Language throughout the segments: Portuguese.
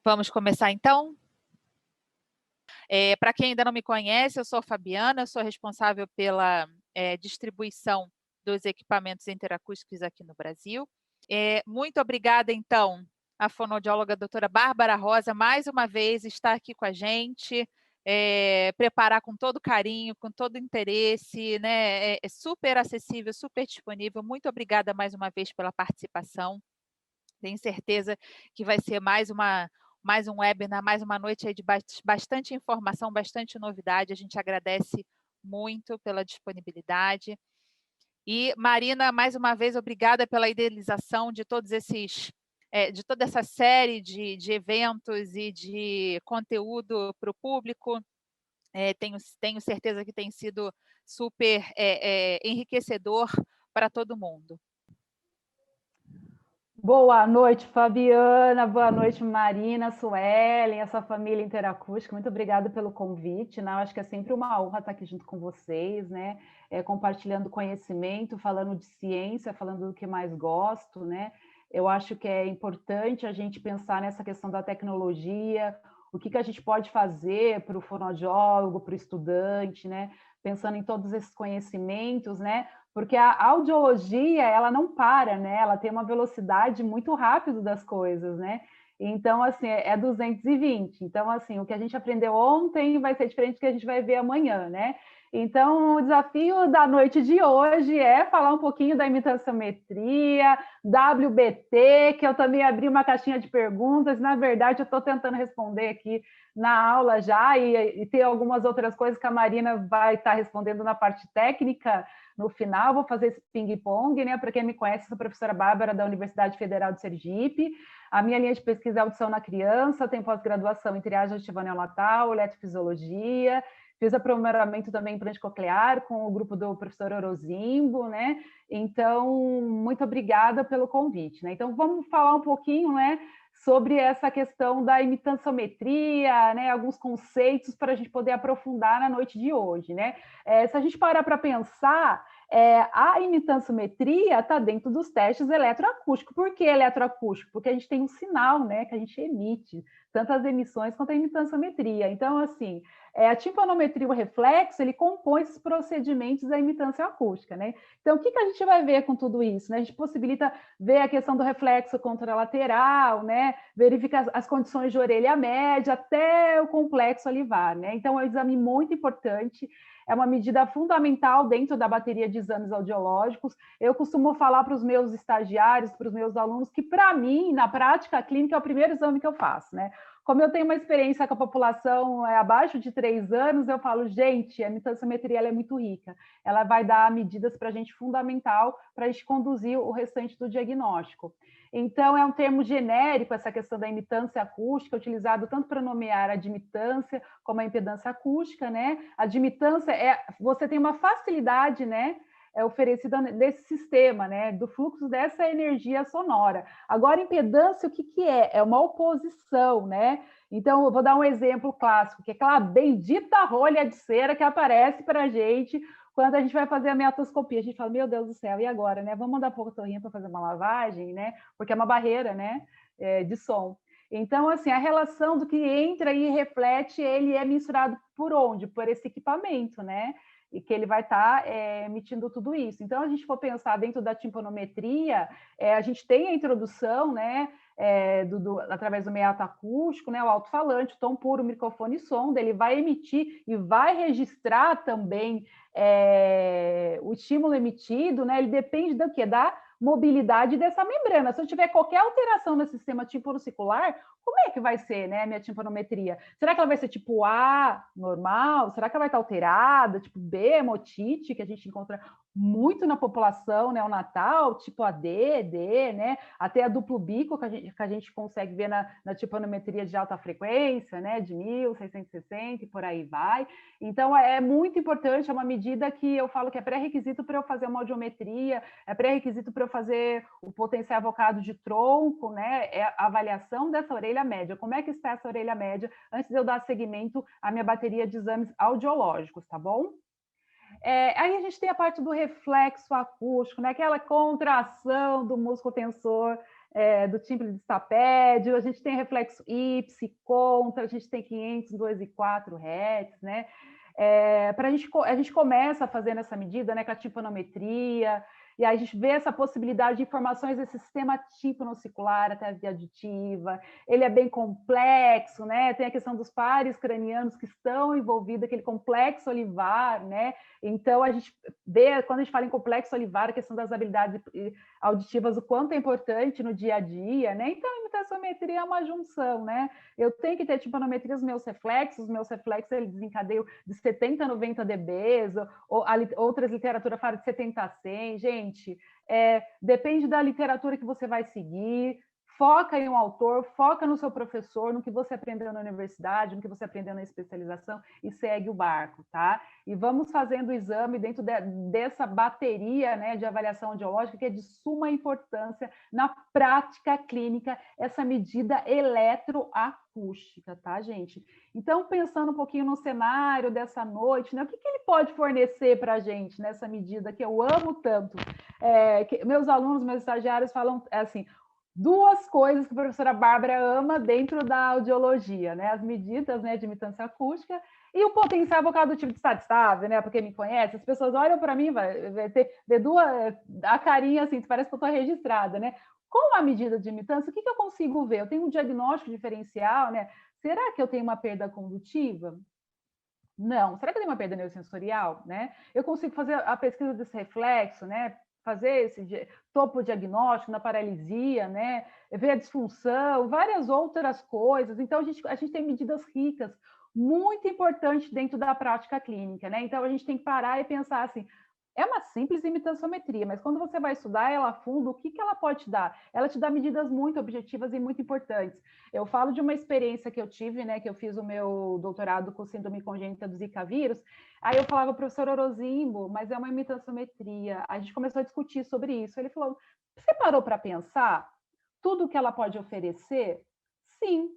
Vamos começar então? Para quem ainda não me conhece, eu sou a Fabiana, eu sou responsável pela distribuição dos equipamentos interacústicos aqui no Brasil. Muito obrigada, então, à fonoaudióloga doutora Bárbara Rosa, mais uma vez, estar aqui com a gente, preparar com todo carinho, com todo interesse, né? É super acessível, super disponível. Muito obrigada mais uma vez pela participação. Tenho certeza que vai ser mais um webinar, mais uma noite aí de bastante informação, bastante novidade. A gente agradece muito pela disponibilidade. E, Marina, mais uma vez, obrigada pela idealização de todos de toda essa série de eventos e de conteúdo para o público. Tenho certeza que tem sido super enriquecedor para todo mundo. Boa noite, Fabiana. Boa noite, Marina, Suelen, essa família interacústica. Muito obrigada pelo convite, né? Eu acho que é sempre uma honra estar aqui junto com vocês, né? Compartilhando conhecimento, falando de ciência, falando do que mais gosto, né? Eu acho que é importante a gente pensar nessa questão da tecnologia, o que a gente pode fazer para o fonoaudiólogo, para o estudante, né? Pensando em todos esses conhecimentos, né? Porque a audiologia, ela não para, né? Ela tem uma velocidade muito rápida das coisas, né? Então, assim, é 220. Então, assim, o que a gente aprendeu ontem vai ser diferente do que a gente vai ver amanhã, né? Então, o desafio da noite de hoje é falar um pouquinho da imitanciometria, WBT, que eu também abri uma caixinha de perguntas. Na verdade, eu estou tentando responder aqui na aula já, e tem algumas outras coisas que a Marina vai estar respondendo na parte técnica. No final, vou fazer esse ping-pong, né? Para quem me conhece, sou a professora Bárbara da Universidade Federal de Sergipe. A minha linha de pesquisa é audição na criança, tenho pós-graduação em triagem auditiva neonatal, eletrofisiologia, fiz aprimoramento também em implante coclear com o grupo do professor Orozimbo, né? Então, muito obrigada pelo convite, né? Então, vamos falar um pouquinho, né? Sobre essa questão da imitanciometria, né, alguns conceitos para a gente poder aprofundar na noite de hoje, né? Se a gente parar para pensar, a imitanciometria está dentro dos testes eletroacústicos. Por que eletroacústico? Porque a gente tem um sinal, né, que a gente emite, tanto as emissões quanto a imitanciometria. Então, assim, a timpanometria e o reflexo, ele compõe esses procedimentos da imitância acústica, né? Então, o que a gente vai ver com tudo isso, né? A gente possibilita ver a questão do reflexo contralateral, né? Verifica as condições de orelha média até o complexo alivar, né? Então, é um exame muito importante, é uma medida fundamental dentro da bateria de exames audiológicos. Eu costumo falar para os meus estagiários, para os meus alunos, que para mim, na prática clínica, é o primeiro exame que eu faço, né? Como eu tenho uma experiência com a população abaixo de 3 anos, eu falo, gente, a imitanciometria ela é muito rica. Ela vai dar medidas para a gente fundamental para a gente conduzir o restante do diagnóstico. Então, é um termo genérico, essa questão da imitância acústica, utilizado tanto para nomear a admitância como a impedância acústica, né? A admitância você tem uma facilidade, né? Oferecida desse sistema, né? Do fluxo dessa energia sonora. Agora, impedância, o que é? É uma oposição, né? Então, eu vou dar um exemplo clássico, que é aquela bendita rolha de cera que aparece para a gente quando a gente vai fazer a meatoscopia. A gente fala, meu Deus do céu, e agora, né? Vamos mandar para o otorrino para fazer uma lavagem, né? Porque é uma barreira, né? De som. Então, assim, a relação do que entra e reflete, ele é mensurado por onde? Por esse equipamento, né? E que ele vai estar emitindo tudo isso. Então, a gente for pensar dentro da timpanometria, a gente tem a introdução, né? Através do meato acústico, né? O alto-falante, o tom puro, microfone e sonda, ele vai emitir e vai registrar também o estímulo emitido, né? Ele depende do quê? Da mobilidade dessa membrana. Se eu tiver qualquer alteração no sistema timpano-circular, como é que vai ser, né, a minha timpanometria? Será que ela vai ser tipo A, normal? Será que ela vai estar alterada? Tipo B, hemotite, que a gente encontra muito na população neonatal, tipo AD, D, né? Até a duplo bico que a gente consegue ver na timpanometria de alta frequência, né? De 1660 e por aí vai. Então, é muito importante, é uma medida que eu falo que é pré-requisito para eu fazer uma audiometria, é pré-requisito para eu fazer o potencial evocado de tronco, né? É a avaliação dessa orelha média. Como é que está essa orelha média antes de eu dar seguimento à minha bateria de exames audiológicos, tá bom? Aí a gente tem a parte do reflexo acústico, né? Aquela contração do músculo tensor do timbre de stapédio, a gente tem reflexo ipsi, contra, a gente tem 500, 2 e 4 Hz, né? A gente começa fazendo essa medida, né, com a timpanometria, e aí a gente vê essa possibilidade de informações desse sistema timpano-circular até a via aditiva. Ele é bem complexo, né? Tem a questão dos pares cranianos que estão envolvidos, aquele complexo olivar, né? Então, a gente vê, quando a gente fala em complexo olivar, a questão das habilidades auditivas, o quanto é importante no dia a dia, né? Então, a imitaciometria é uma junção, né? Eu tenho que ter timpanometria dos meus reflexos eles desencadeiam de 70 a 90 dBs, outras literaturas falam de 70 a 100, gente, depende da literatura que você vai seguir, foca em um autor, foca no seu professor, no que você aprendeu na universidade, no que você aprendeu na especialização e segue o barco, tá? E vamos fazendo o exame dentro dessa bateria, né, de avaliação audiológica que é de suma importância na prática clínica, essa medida eletroacústica, tá, gente? Então, pensando um pouquinho no cenário dessa noite, né, o que ele pode fornecer para a gente nessa medida que eu amo tanto? Meus alunos, meus estagiários falam assim, duas coisas que a professora Bárbara ama dentro da audiologia, né? As medidas, né, de imitância acústica e o potencial vocal do tipo de estado estável, né? Porque me conhece, as pessoas olham para mim, vai ver a carinha assim, parece que eu estou registrada, né? Com a medida de imitância, o que eu consigo ver? Eu tenho um diagnóstico diferencial, né? Será que eu tenho uma perda condutiva? Não. Será que eu tenho uma perda neurosensorial, né? Eu consigo fazer a pesquisa desse reflexo, né? Fazer esse topo diagnóstico na paralisia, né? Ver a disfunção, várias outras coisas. Então, a gente tem medidas ricas, muito importantes dentro da prática clínica, né? Então, a gente tem que parar e pensar assim, é uma simples imitaciometria, mas quando você vai estudar ela a fundo, o que ela pode te dar? Ela te dá medidas muito objetivas e muito importantes. Eu falo de uma experiência que eu tive, né, que eu fiz o meu doutorado com síndrome congênita do Zika vírus, aí eu falava, professor Orozimbo, mas é uma imitaciometria. A gente começou a discutir sobre isso. Ele falou, você parou para pensar tudo que ela pode oferecer? Sim.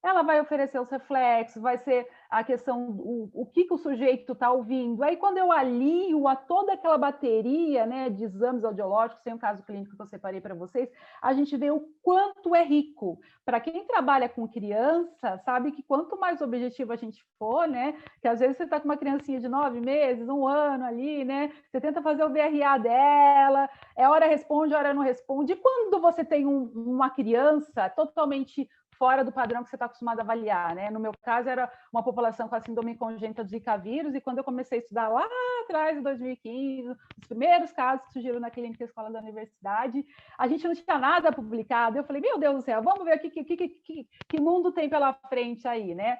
Ela vai oferecer os reflexos, vai ser a questão, o que o sujeito está ouvindo. Aí, quando eu alio a toda aquela bateria, né, de exames audiológicos, tem um caso clínico que eu separei para vocês, a gente vê o quanto é rico. Para quem trabalha com criança, sabe que quanto mais objetivo a gente for, né, que às vezes você está com uma criancinha de 9 meses, 1 ano ali, né, você tenta fazer o VRA dela, hora responde, hora não responde. E quando você tem uma criança totalmente fora do padrão que você está acostumado a avaliar, né? No meu caso, era uma população com a síndrome congênita do Zika vírus, e quando eu comecei a estudar lá atrás, em 2015, os primeiros casos que surgiram na clínica escola da universidade, a gente não tinha nada publicado. Eu falei, meu Deus do céu, vamos ver que mundo tem pela frente aí, né?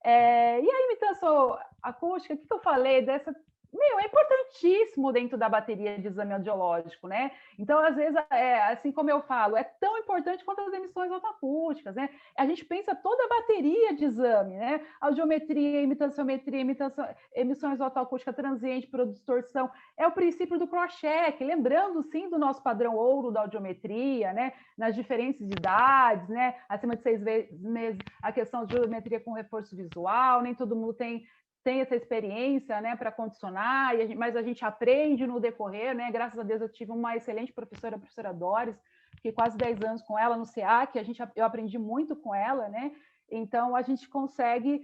E a imitância acústica, o que eu falei dessa... é importantíssimo dentro da bateria de exame audiológico, né? Então, às vezes, assim como eu falo, é tão importante quanto as emissões autoacústicas, né? A gente pensa toda a bateria de exame, né? Audiometria, imitanciometria, emissões autoacústicas transiente, por distorção, é o princípio do cross-check, lembrando, sim, do nosso padrão ouro da audiometria, né? Nas diferentes idades, né? Acima de 6 meses, a questão de audiometria com reforço visual, nem todo mundo tem essa experiência, né, para condicionar, mas a gente aprende no decorrer, né? Graças a Deus eu tive uma excelente professora, a professora Doris, fiquei quase 10 anos com ela no SEAC, eu aprendi muito com ela, né? Então a gente consegue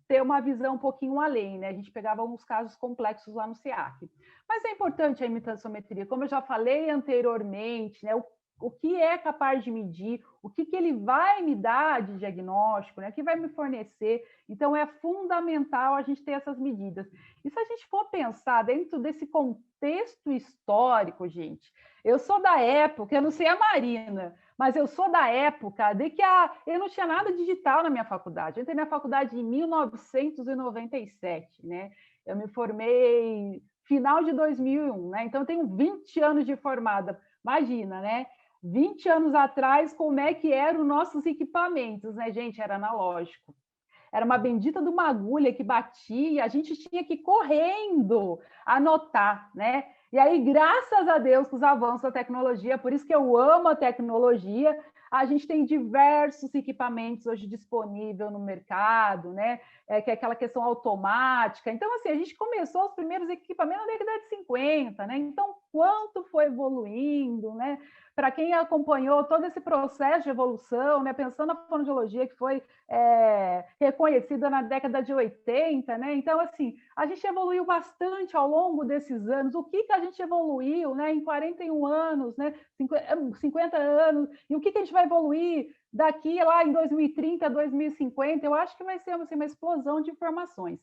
ter uma visão um pouquinho além, né? A gente pegava alguns casos complexos lá no SEAC. Mas é importante a imitaciometria, como eu já falei anteriormente, né? O que é capaz de medir, o que ele vai me dar de diagnóstico, né? O que vai me fornecer. Então, é fundamental a gente ter essas medidas. E se a gente for pensar dentro desse contexto histórico, gente, eu sou da época, eu não sei a Marina, mas eu sou da época de que eu não tinha nada digital na minha faculdade. Eu entrei na faculdade em 1997, né? Eu me formei final de 2001, né? Então, eu tenho 20 anos de formada. Imagina, né? 20 anos atrás, como é que eram os nossos equipamentos, né, gente? Era analógico. Era uma bendita de uma agulha que batia, a gente tinha que ir correndo anotar, né? E aí, graças a Deus, com os avanços da tecnologia, por isso que eu amo a tecnologia, A gente tem diversos equipamentos hoje disponíveis no mercado, né? Que é aquela questão automática. Então, assim, a gente começou os primeiros equipamentos na década de 50, né? Então, quanto foi evoluindo, né? Para quem acompanhou todo esse processo de evolução, né? Pensando na fonoaudiologia que foi reconhecida na década de 80, né? Então, assim, a gente evoluiu bastante ao longo desses anos. O que a gente evoluiu, né? Em 41 anos, né? 50 anos, e o que a gente vai evoluir daqui lá em 2030, 2050? Eu acho que vai ser assim, uma explosão de informações.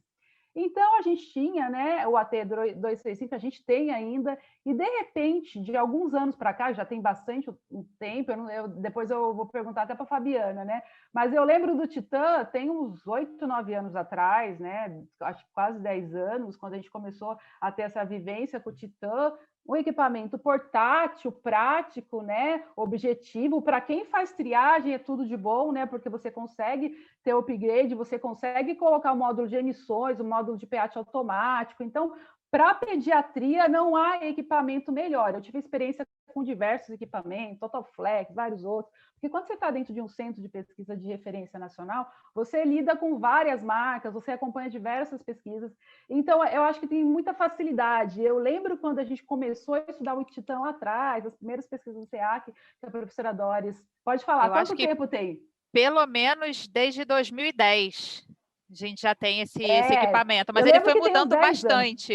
Então, a gente tinha, né, o AT235, a gente tem ainda, e de repente, de alguns anos para cá, já tem bastante tempo, depois eu vou perguntar até para a Fabiana, né? Mas eu lembro do Titã, tem uns 8, 9 anos atrás, né? Acho que quase 10 anos, quando a gente começou a ter essa vivência com o Titã, um equipamento portátil, prático, né? Objetivo. Para quem faz triagem é tudo de bom, né? Porque você consegue ter upgrade, você consegue colocar o módulo de emissões, o módulo de pH automático. Então, para pediatria não há equipamento melhor. Eu tive experiência com diversos equipamentos, Totoflex, vários outros, porque quando você está dentro de um centro de pesquisa de referência nacional, você lida com várias marcas, você acompanha diversas pesquisas, então eu acho que tem muita facilidade. Eu lembro quando a gente começou a estudar o Titã lá atrás, as primeiras pesquisas do SEAC, que a professora Doris, pode falar, quanto tempo tem? Pelo menos desde 2010. A gente já tem esse equipamento, mas eu ele lembro foi que tem uns mudando 10 anos. bastante.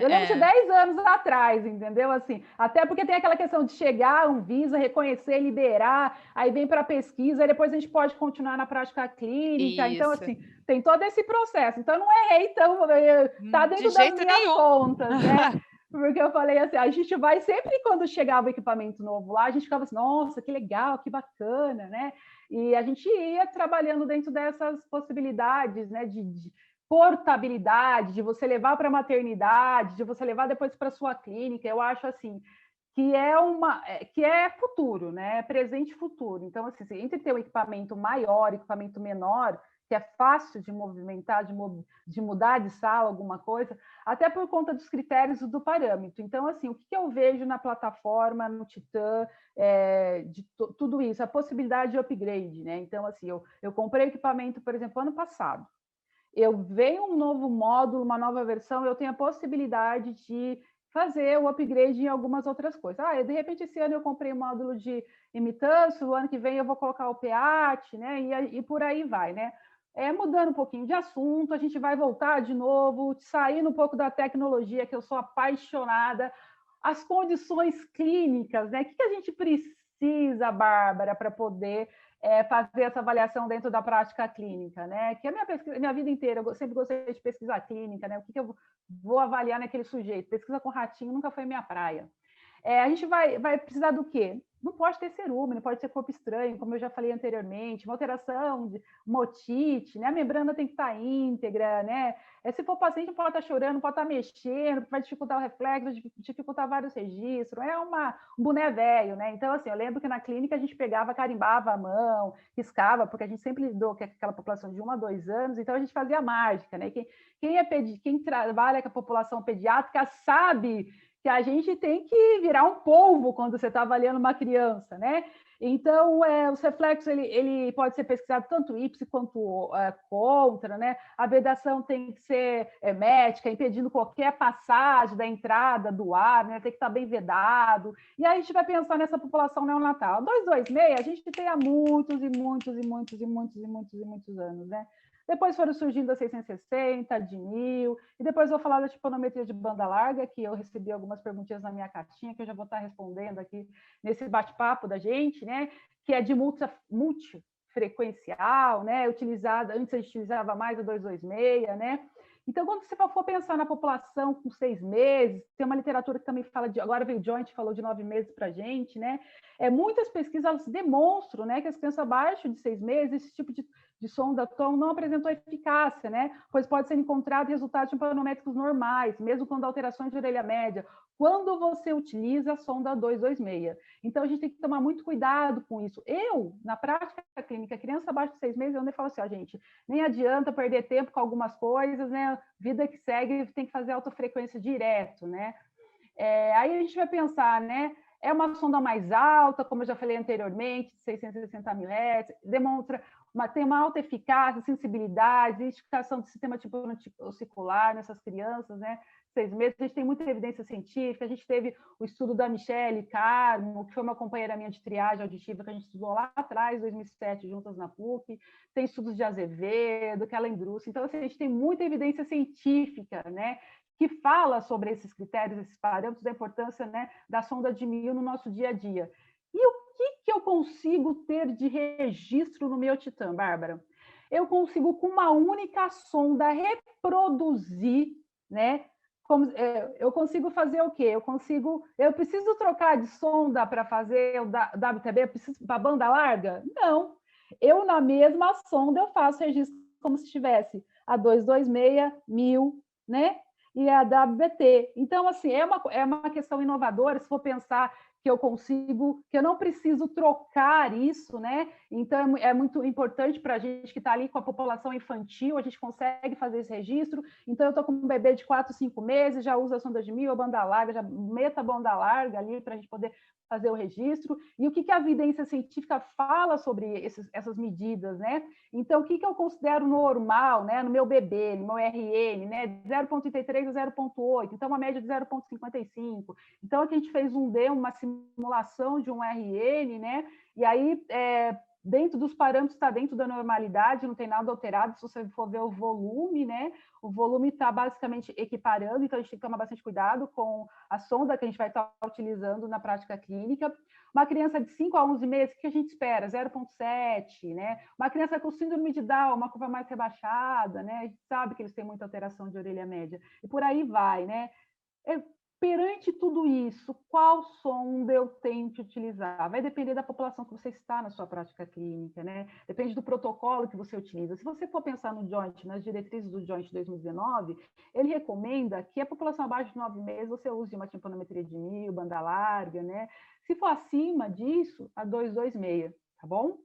Eu lembro de 10 anos atrás, entendeu? Assim, até porque tem aquela questão de chegar a Anvisa, reconhecer, liberar, aí vem para a pesquisa, aí depois a gente pode continuar na prática clínica. Então, assim, tem todo esse processo. Então, não errei, então, está dentro das minhas contas, né? Porque eu falei assim, a gente vai sempre quando chegava o equipamento novo lá, a gente ficava assim, nossa, que legal, que bacana, né? E a gente ia trabalhando dentro dessas possibilidades, né, de portabilidade, de você levar para a maternidade, de você levar depois para a sua clínica. Eu acho assim que é futuro, né? Presente e futuro. Então, assim, entre ter um equipamento maior, equipamento menor, que é fácil de movimentar, de mudar de sala, alguma coisa, até por conta dos critérios do parâmetro. Então, assim, o que eu vejo na plataforma, no Titã, tudo isso, a possibilidade de upgrade, né? Então, assim, eu comprei equipamento, por exemplo, ano passado. Eu venho um novo módulo, uma nova versão, eu tenho a possibilidade de fazer o upgrade em algumas outras coisas. De repente, esse ano eu comprei um módulo de imitância, o ano que vem eu vou colocar o PEAT, né? E por aí vai, né? Mudando um pouquinho de assunto, a gente vai voltar de novo, saindo um pouco da tecnologia, que eu sou apaixonada, as condições clínicas, né? O que a gente precisa, Bárbara, para poder fazer essa avaliação dentro da prática clínica, né? Que a minha vida inteira, eu sempre gostei de pesquisa clínica, né? O que eu vou avaliar naquele sujeito? Pesquisa com ratinho nunca foi minha praia. A gente vai precisar do quê? Não pode ter cerume, não pode ter corpo estranho, como eu já falei anteriormente, uma alteração, uma otite, né? A membrana tem que estar íntegra, né? Se for paciente, pode estar chorando, pode estar mexendo, vai dificultar o reflexo, dificultar vários registros, um boné velho, né? Então, assim, eu lembro que na clínica a gente pegava, carimbava a mão, riscava, porque a gente sempre lidou com aquela população de 1 a 2 anos, então a gente fazia mágica, né? Quem trabalha com a população pediátrica sabe que a gente tem que virar um polvo quando você está avaliando uma criança, né? Então, os reflexos, ele pode ser pesquisado tanto IPSI quanto contra, né? A vedação tem que ser hermética, impedindo qualquer passagem da entrada do ar, né? Tem que estar bem vedado. E aí a gente vai pensar nessa população neonatal. 226, a gente tem há muitos e muitos e muitos e muitos e muitos e muitos anos, né? Depois foram surgindo a 660, a de 1000, e depois vou falar da tiponometria de banda larga, que eu recebi algumas perguntinhas na minha caixinha, que eu já vou estar respondendo aqui nesse bate-papo da gente, né? Que é de multifrequencial, né? Utilizada, antes a gente utilizava mais a 226, né? Então, quando você for pensar na população com 6 meses, tem uma literatura que também fala de, agora veio o Joint, falou de 9 meses para a gente, né? Muitas pesquisas demonstram, né, que as crianças abaixo de 6 meses, esse tipo de sonda-tom não apresentou eficácia, né? Pois pode ser encontrado resultados timpanômetricos normais, mesmo quando alterações de orelha média, quando você utiliza a sonda 226. Então, a gente tem que tomar muito cuidado com isso. Na prática clínica, criança abaixo de 6 meses, eu nem falo assim, gente, nem adianta perder tempo com algumas coisas, né? Vida que segue, tem que fazer autofrequência direto, né? Aí a gente vai pensar, né? É uma sonda mais alta, como eu já falei anteriormente, 660 mil Hz, tem uma alta eficácia, sensibilidade, identificação do sistema tipo ossicular nessas crianças, né? 6 meses. A gente tem muita evidência científica, a gente teve o estudo da Michele Carmo, que foi uma companheira minha de triagem auditiva, que a gente estudou lá atrás, em 2007, juntas na PUC, tem estudos de Azevedo, Kelendruce. Então, assim, a gente tem muita evidência científica, né, que fala sobre esses critérios, esses parâmetros, da importância, né, da sonda de Mil no nosso dia a dia. E o que eu consigo ter de registro no meu Titã, Bárbara? Eu consigo, com uma única sonda, reproduzir, né? Eu consigo fazer o quê? Eu preciso trocar de sonda para fazer o WTB? Eu preciso para banda larga? Não. Eu, na mesma sonda, eu faço registro como se estivesse a 226, 1000, né? E a WBT. Então, assim, é uma questão inovadora, se for pensar que eu não preciso trocar isso, né? Então, é muito importante para a gente que está ali com a população infantil, a gente consegue fazer esse registro. Então, eu estou com um bebê de 4, 5 meses, já uso a sonda de 1000, a banda larga, já meto a banda larga ali para a gente poder fazer o registro. E o que a evidência científica fala sobre essas medidas, né? Então, o que eu considero normal, né, no meu bebê, no meu RN, né, 0,33 a 0,8, então uma média de 0,55. Então, aqui a gente fez uma simulação de um RN, né, e aí, dentro dos parâmetros, está dentro da normalidade, não tem nada alterado. Se você for ver o volume, né, o volume está basicamente equiparando, então a gente tem que tomar bastante cuidado com a sonda que a gente vai estar utilizando na prática clínica. Uma criança de 5 a 11 meses, o que a gente espera? 0,7, né? Uma criança com síndrome de Down, uma curva mais rebaixada, né? A gente sabe que eles têm muita alteração de orelha média. E por aí vai, né? Perante tudo isso, qual sonda eu tenho que utilizar? Vai depender da população que você está na sua prática clínica, né? Depende do protocolo que você utiliza. Se você for pensar no Joint, nas diretrizes do Joint 2019, ele recomenda que a população abaixo de 9 meses você use uma timpanometria de 1000, banda larga, né? Se for acima disso, a 226, tá bom?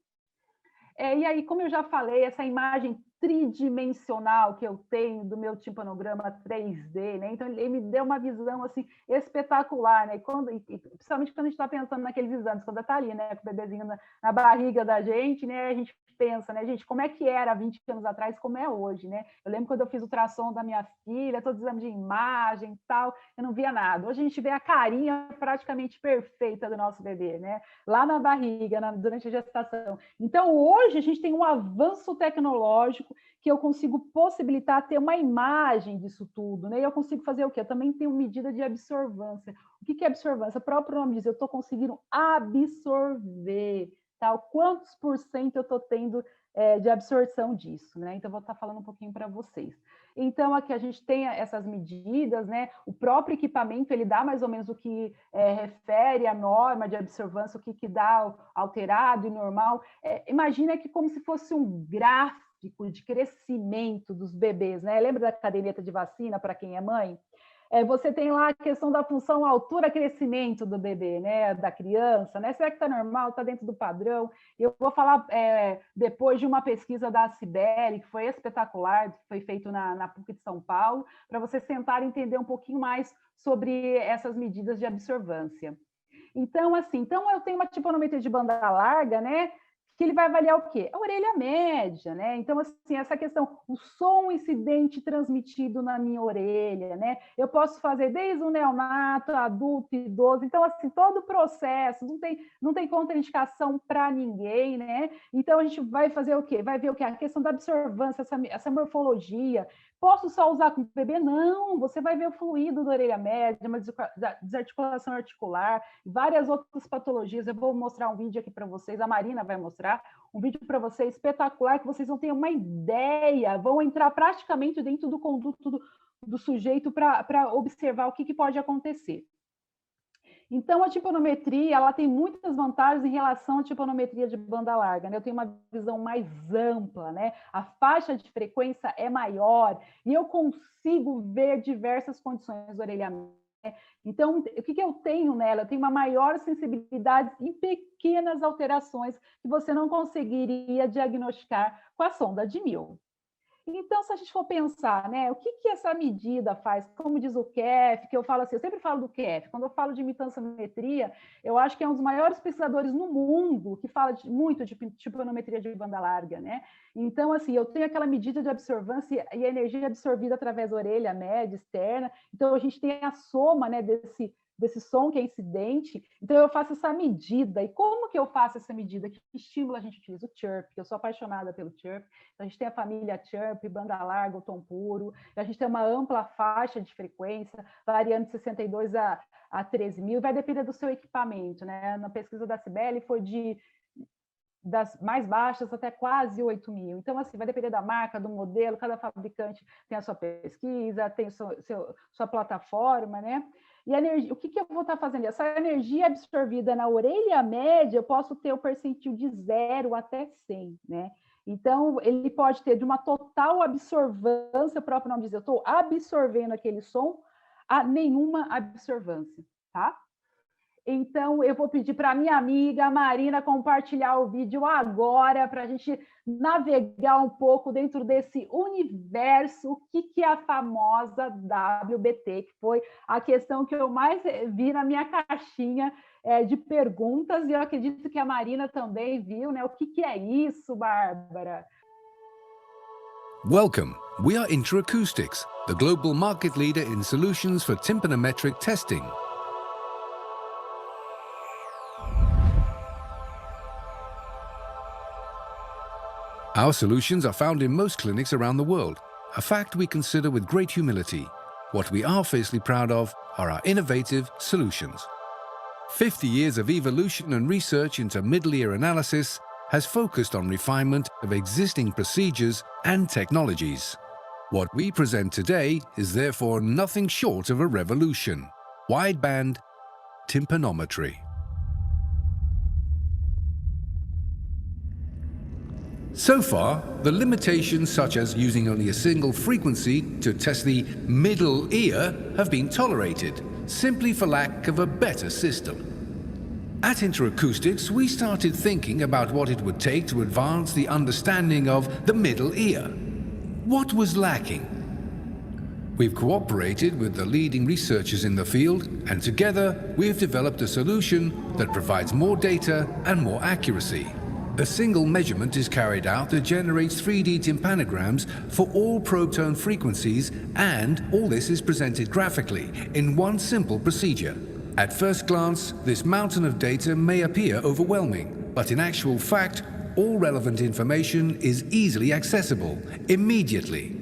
E aí, como eu já falei, essa imagem tridimensional que eu tenho do meu timpanograma 3D, né? Então ele me deu uma visão assim espetacular, né? Principalmente quando a gente está pensando naqueles exames, quando está ali, né, com o bebezinho na barriga da gente, né? A gente pensa, né, gente, como é que era 20 anos atrás, como é hoje, né? Eu lembro quando eu fiz o ultrassom da minha filha, todos os exames de imagem e tal, eu não via nada. Hoje a gente vê a carinha praticamente perfeita do nosso bebê, né? Lá na barriga, durante a gestação. Então, hoje a gente tem um avanço tecnológico que eu consigo possibilitar ter uma imagem disso tudo, né? E eu consigo fazer o quê? Eu também tenho medida de absorvância. O que é absorvância? O próprio nome diz, eu estou conseguindo absorver, tá? Quantos por cento eu estou tendo de absorção disso, né? Então, eu vou estar falando um pouquinho para vocês. Então, aqui a gente tem essas medidas, né? O próprio equipamento, ele dá mais ou menos o que refere à norma de absorvância, o que dá alterado e normal. Imagina que como se fosse um gráfico de crescimento dos bebês, né? Lembra da caderneta de vacina para quem é mãe? Você tem lá a questão da função altura-crescimento do bebê, né, da criança, né? Será que está normal, está dentro do padrão? Eu vou falar depois de uma pesquisa da Cibele, que foi espetacular, que foi feito na PUC de São Paulo, para vocês tentarem entender um pouquinho mais sobre essas medidas de absorvância. Então, assim, eu tenho uma timpanometria de banda larga, né? Que ele vai avaliar o quê? A orelha média, né? Então, assim, essa questão, o som incidente transmitido na minha orelha, né? Eu posso fazer desde o neonato, adulto, idoso. Então, assim, todo o processo, não tem contraindicação para ninguém, né? Então, a gente vai fazer o quê? Vai ver o quê? A questão da absorvância, essa morfologia. Posso só usar com o bebê? Não, você vai ver o fluido da orelha média, uma desarticulação articular, várias outras patologias. Eu vou mostrar um vídeo aqui para vocês, a Marina vai mostrar um vídeo para vocês espetacular, que vocês vão ter uma ideia, vão entrar praticamente dentro do conduto do sujeito para observar o que pode acontecer. Então, a timpanometria, ela tem muitas vantagens em relação à timpanometria de banda larga, né? Eu tenho uma visão mais ampla, né? A faixa de frequência é maior e eu consigo ver diversas condições do orelhamento. Então, o que eu tenho nela? Eu tenho uma maior sensibilidade em pequenas alterações que você não conseguiria diagnosticar com a sonda de 1000. Então, se a gente for pensar, né, o que essa medida faz, como diz o Kef, que eu falo assim, eu sempre falo do Kef, quando eu falo de imitanciometria, eu acho que é um dos maiores pesquisadores no mundo que fala muito de tipanometria de banda larga, né? Então, assim, eu tenho aquela medida de absorvância e a energia absorvida através da orelha média, externa, então a gente tem a soma, né, desse som que é incidente, então eu faço essa medida. E como que eu faço essa medida? Que estímulo a gente utiliza? O chirp, que eu sou apaixonada pelo chirp. Então, a gente tem a família chirp, banda larga, o tom puro, a gente tem uma ampla faixa de frequência, variando de 62 a 13 mil, vai depender do seu equipamento, né? Na pesquisa da Cibele foi das mais baixas até quase 8 mil. Então, assim, vai depender da marca, do modelo, cada fabricante tem a sua pesquisa, tem sua plataforma, né? E a energia, o que eu vou estar fazendo? Essa energia absorvida na orelha média, eu posso ter o percentil de 0 até 100, né? Então, ele pode ter de uma total absorvância, o próprio nome diz, eu estou absorvendo aquele som, a nenhuma absorvância, tá? Então, eu vou pedir para a minha amiga Marina compartilhar o vídeo agora, para a gente navegar um pouco dentro desse universo, o que é a famosa WBT, que foi a questão que eu mais vi na minha caixinha de perguntas, e eu acredito que a Marina também viu, né? O que é isso, Bárbara? Welcome. We are Interacoustics, the global market leader in solutions for tympanometric testing. Our solutions are found in most clinics around the world, a fact we consider with great humility. What we are fiercely proud of are our innovative solutions. 50 years of evolution and research into middle ear analysis has focused on refinement of existing procedures and technologies. What we present today is therefore nothing short of a revolution: wideband tympanometry. So far, the limitations such as using only a single frequency to test the middle ear have been tolerated, simply for lack of a better system. At Interacoustics, we started thinking about what it would take to advance the understanding of the middle ear. What was lacking? We've cooperated with the leading researchers in the field, and together we've developed a solution that provides more data and more accuracy. A single measurement is carried out that generates 3D tympanograms for all probe tone frequencies, and all this is presented graphically in one simple procedure. At first glance, this mountain of data may appear overwhelming, but in actual fact, all relevant information is easily accessible, immediately.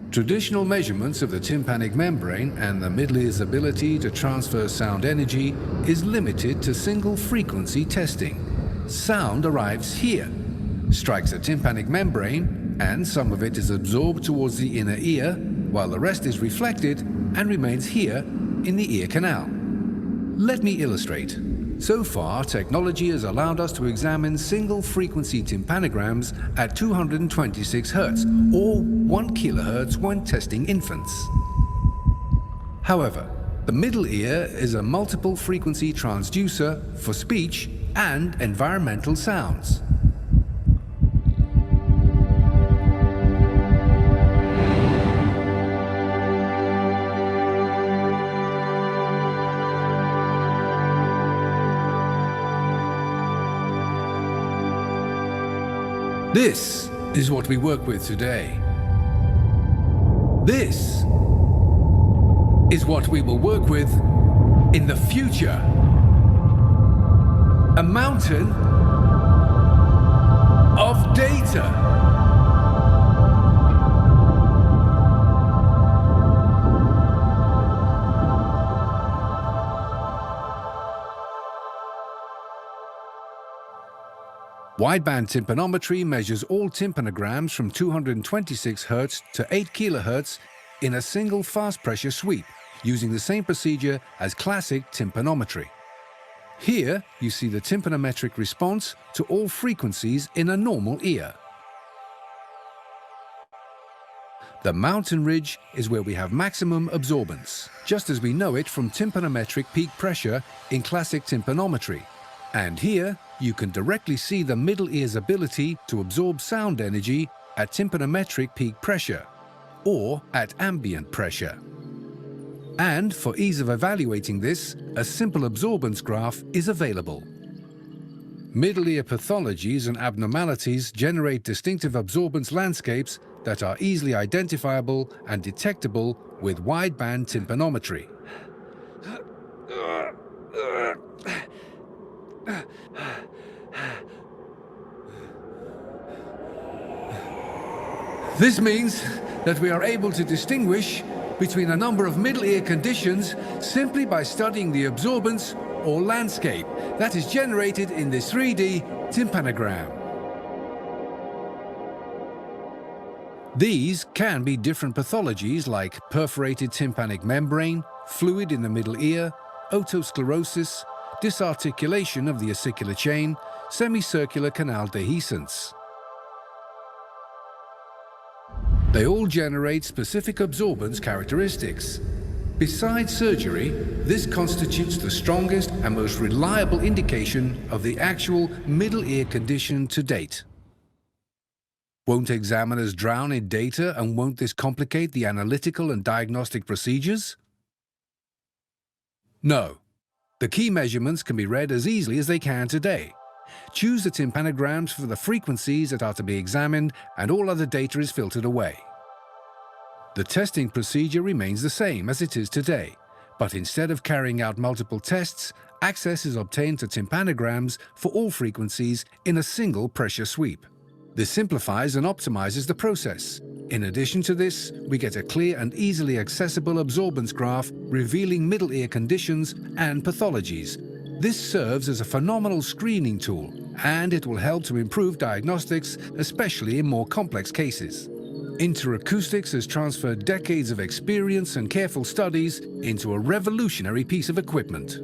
Traditional measurements of the tympanic membrane and the middle ear's ability to transfer sound energy is limited to single frequency testing. Sound arrives here, strikes the tympanic membrane, and some of it is absorbed towards the inner ear, while the rest is reflected and remains here in the ear canal. Let me illustrate. So far, technology has allowed us to examine single-frequency tympanograms at 226 Hz, or 1 kHz when testing infants. However, the middle ear is a multiple-frequency transducer for speech and environmental sounds. This is what we work with today. This is what we will work with in the future. A mountain of data. Wideband tympanometry measures all tympanograms from 226 Hz to 8 kHz in a single fast pressure sweep, using the same procedure as classic tympanometry. Here, you see the tympanometric response to all frequencies in a normal ear. The mountain ridge is where we have maximum absorbance, just as we know it from tympanometric peak pressure in classic tympanometry. And here, you can directly see the middle ear's ability to absorb sound energy at tympanometric peak pressure or at ambient pressure. And for ease of evaluating this, a simple absorbance graph is available. Middle ear pathologies and abnormalities generate distinctive absorbance landscapes that are easily identifiable and detectable with wideband tympanometry. This means that we are able to distinguish between a number of middle ear conditions simply by studying the absorbance or landscape that is generated in this 3D tympanogram. These can be different pathologies like perforated tympanic membrane, fluid in the middle ear, otosclerosis, disarticulation of the ossicular chain, semicircular canal dehiscence. They all generate specific absorbance characteristics. Besides surgery, this constitutes the strongest and most reliable indication of the actual middle ear condition to date. Won't examiners drown in data, and won't this complicate the analytical and diagnostic procedures? No. The key measurements can be read as easily as they can today. Choose the tympanograms for the frequencies that are to be examined, and all other data is filtered away. The testing procedure remains the same as it is today, but instead of carrying out multiple tests, access is obtained to tympanograms for all frequencies in a single pressure sweep. This simplifies and optimizes the process. In addition to this, we get a clear and easily accessible absorbance graph revealing middle ear conditions and pathologies. This serves as a phenomenal screening tool, and it will help to improve diagnostics, especially in more complex cases. Interacoustics has transferred decades of experience and careful studies into a revolutionary piece of equipment.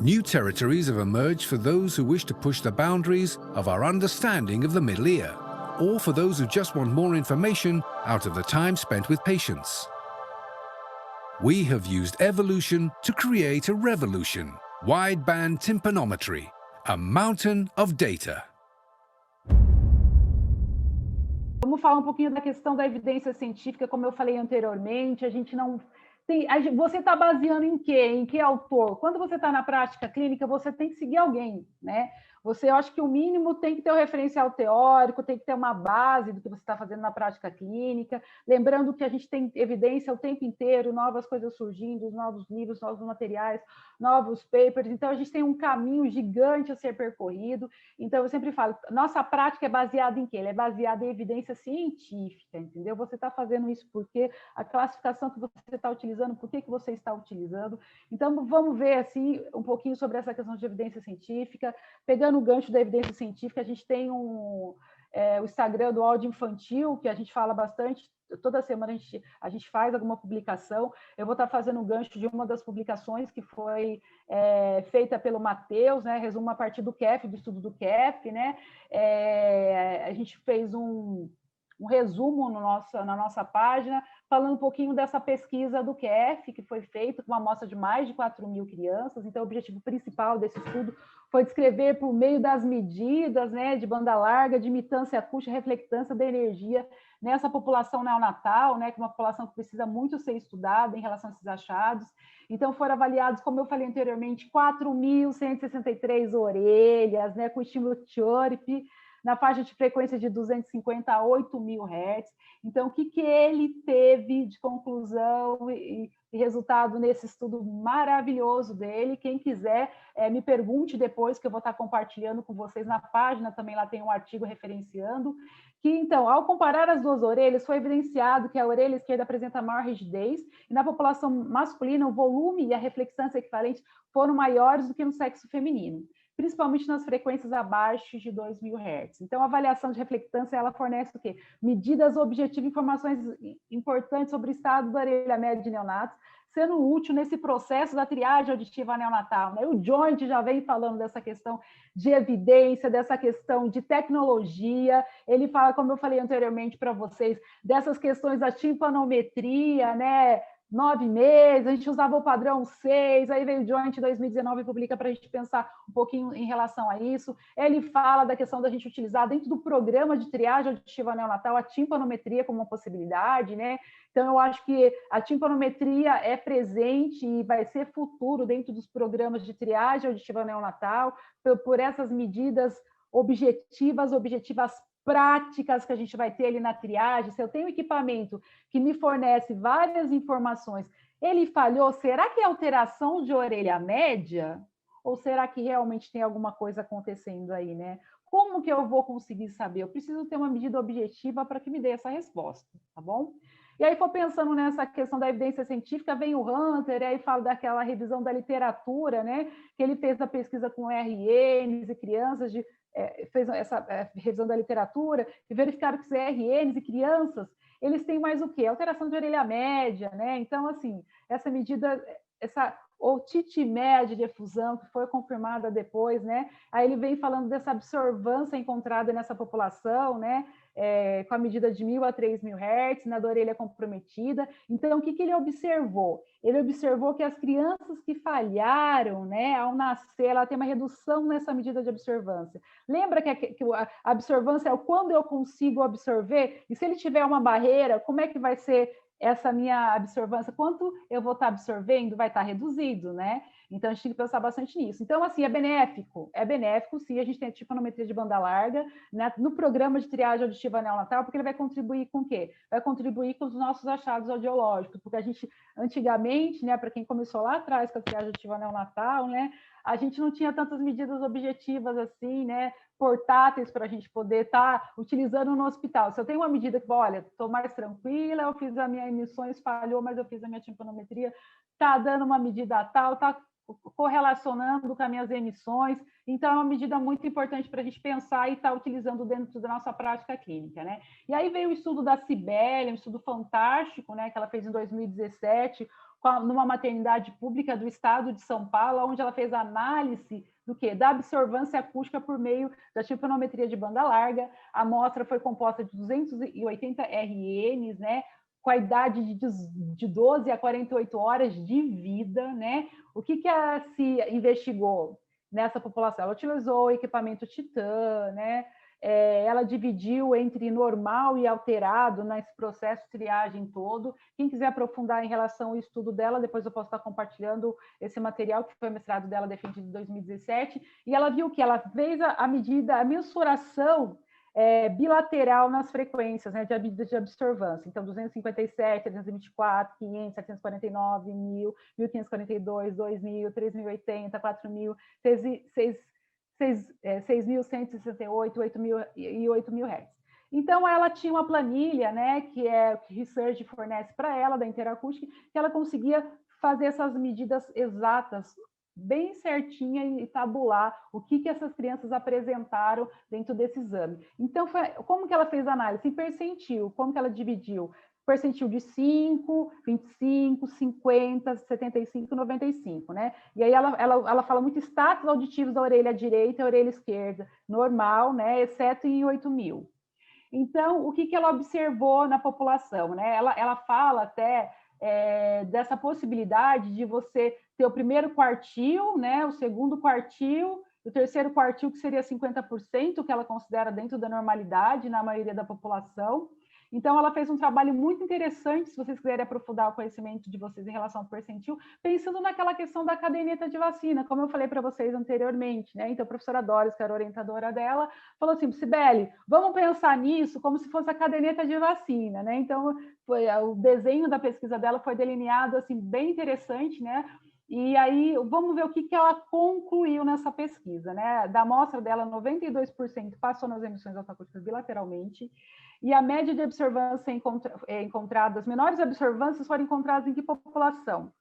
New territories have emerged for those who wish to push the boundaries of our understanding of the middle ear, or for those who just want more information out of the time spent with patients. We have used evolution to create a revolution. Wideband tympanometry, a mountain of data. Vamos falar um pouquinho da questão da evidência científica, como eu falei anteriormente, a gente não tem, você está baseando em quê? Em que autor? Quando você está na prática clínica, você tem que seguir alguém, né? Você, eu acho que o mínimo tem que ter um referencial teórico, tem que ter uma base do que você está fazendo na prática clínica, lembrando que a gente tem evidência o tempo inteiro, novas coisas surgindo, novos livros, novos materiais, novos papers, então a gente tem um caminho gigante a ser percorrido. Então eu sempre falo, nossa prática é baseada em quê? Ela é baseada em evidência científica, entendeu? Você está fazendo isso porque a classificação que você está utilizando, por que você está utilizando. Então vamos ver assim um pouquinho sobre essa questão de evidência científica. Pegando o gancho da evidência científica, a gente tem o Instagram do áudio infantil, que a gente fala bastante, toda semana a gente faz alguma publicação. Eu vou estar fazendo um gancho de uma das publicações que foi feita pelo Matheus, né? Resumo a partir do CEF, do estudo do CEF, né? A gente fez um resumo na nossa página, falando um pouquinho dessa pesquisa do CEF, que foi feita com uma amostra de mais de 4.000 crianças. Então, o objetivo principal desse estudo foi descrever, por meio das medidas, né, de banda larga, de imitância acústica e reflectância da energia nessa população neonatal, né, que é uma população que precisa muito ser estudada em relação a esses achados. Então, foram avaliados, como eu falei anteriormente, 4.163 orelhas, né, com estímulo TURP, na faixa de frequência de 250 a 8.000 Hz. Então, o que ele teve de conclusão e resultado nesse estudo maravilhoso dele? Quem quiser, me pergunte depois, que eu vou estar compartilhando com vocês na página, também lá tem um artigo referenciando, que, então, ao comparar as duas orelhas, foi evidenciado que a orelha esquerda apresenta maior rigidez, e na população masculina, o volume e a reflexância equivalentes foram maiores do que no sexo feminino, principalmente nas frequências abaixo de 2.000 Hz. Então, a avaliação de reflectância, ela fornece o quê? Medidas objetivas, informações importantes sobre o estado da orelha média de neonatos, sendo útil nesse processo da triagem auditiva neonatal, né? O Joint já vem falando dessa questão de evidência, dessa questão de tecnologia, ele fala, como eu falei anteriormente para vocês, dessas questões da timpanometria, né? 9 meses, a gente usava o padrão 6, aí veio o Joint em 2019 e publica para a gente pensar um pouquinho em relação a isso. Ele fala da questão da gente utilizar dentro do programa de triagem auditiva neonatal a timpanometria como uma possibilidade, né? Então, eu acho que a timpanometria é presente e vai ser futuro dentro dos programas de triagem auditiva neonatal, por essas medidas objetivas práticas que a gente vai ter ali na triagem. Se eu tenho equipamento que me fornece várias informações, ele falhou, será que é alteração de orelha média? Ou será que realmente tem alguma coisa acontecendo aí, né? Como que eu vou conseguir saber? Eu preciso ter uma medida objetiva para que me dê essa resposta, tá bom? E aí, for pensando nessa questão da evidência científica, vem o Hunter, e aí fala daquela revisão da literatura, né? Que ele fez a pesquisa com RNs e crianças fez essa revisão da literatura e verificaram que os RNs e crianças, eles têm mais o quê? Alteração de orelha média, né? Então, assim, essa medida, essa otite média de efusão, que foi confirmada depois, né? Aí ele vem falando dessa absorvância encontrada nessa população, né? Com a medida de 1.000 a 3.000 Hz, na da orelha comprometida. Então, o que ele observou? Ele observou que as crianças que falharam, né, ao nascer, ela tem uma redução nessa medida de absorvância. Lembra que a absorvância é o quando eu consigo absorver? E se ele tiver uma barreira, como é que vai ser essa minha absorvância? Quanto eu vou estar absorvendo? Vai estar reduzido, né? Então, a gente tem que pensar bastante nisso. Então, assim, é benéfico, sim, a gente tem a timpanometria de banda larga, né, no programa de triagem auditiva neonatal, porque ele vai contribuir com o quê? Vai contribuir com os nossos achados audiológicos, porque a gente, antigamente, né, para quem começou lá atrás com a triagem auditiva neonatal, né, a gente não tinha tantas medidas objetivas assim, né, portáteis para a gente poder estar utilizando no hospital. Se eu tenho uma medida que, olha, estou mais tranquila, eu fiz a minha emissões, falhou, mas eu fiz a minha timpanometria, está dando uma medida tal, está correlacionando com as minhas emissões, então é uma medida muito importante para a gente pensar e estar utilizando dentro da nossa prática clínica, né? E aí veio o estudo da Cibele, um estudo fantástico, né, que ela fez em 2017, numa maternidade pública do estado de São Paulo, onde ela fez análise do quê? Da absorvância acústica por meio da timpanometria de banda larga. A amostra foi composta de 280 RNs, né? Com a idade de 12 a 48 horas de vida, né? O que se investigou nessa população? Ela utilizou o equipamento Titan, né? Ela dividiu entre normal e alterado nesse processo de triagem todo. Quem quiser aprofundar em relação ao estudo dela, depois eu posso estar compartilhando esse material, que foi o mestrado dela defendido em 2017, e ela viu que ela fez a medida, a mensuração bilateral nas frequências, né, de absorvância. Então, 257, 324, 500, 749, 1.000, 1.542, 2.000, 3.080, 4.000, 6.168, 8.000 e 8.000 Hz. Então, ela tinha uma planilha, né, que o Research fornece para ela, da Interacústica, que ela conseguia fazer essas medidas exatas, bem certinha, e tabular o que essas crianças apresentaram dentro desse exame. Então, como que ela fez a análise? Em percentil, como que ela dividiu? Percentil de 5, 25, 50, 75, 95, né? E aí ela fala muito status auditivos da orelha direita e orelha esquerda, normal, né? Exceto em 8.000. Então, o que ela observou na população, né? Ela fala até dessa possibilidade de você ter o primeiro quartil, né? O segundo quartil, o terceiro quartil, que seria 50%, que ela considera dentro da normalidade na maioria da população. Então, ela fez um trabalho muito interessante, se vocês quiserem aprofundar o conhecimento de vocês em relação ao percentil, pensando naquela questão da caderneta de vacina, como eu falei para vocês anteriormente, né? Então, a professora Doris, que era a orientadora dela, falou assim, Cibele, vamos pensar nisso como se fosse a caderneta de vacina, né? Então, o desenho da pesquisa dela foi delineado, assim, bem interessante, né? E aí, vamos ver o que ela concluiu nessa pesquisa, né? Da amostra dela, 92% passou nas emissões altoacústicas bilateralmente, e a média de absorvância encontrada, as menores absorvâncias foram encontradas em que população?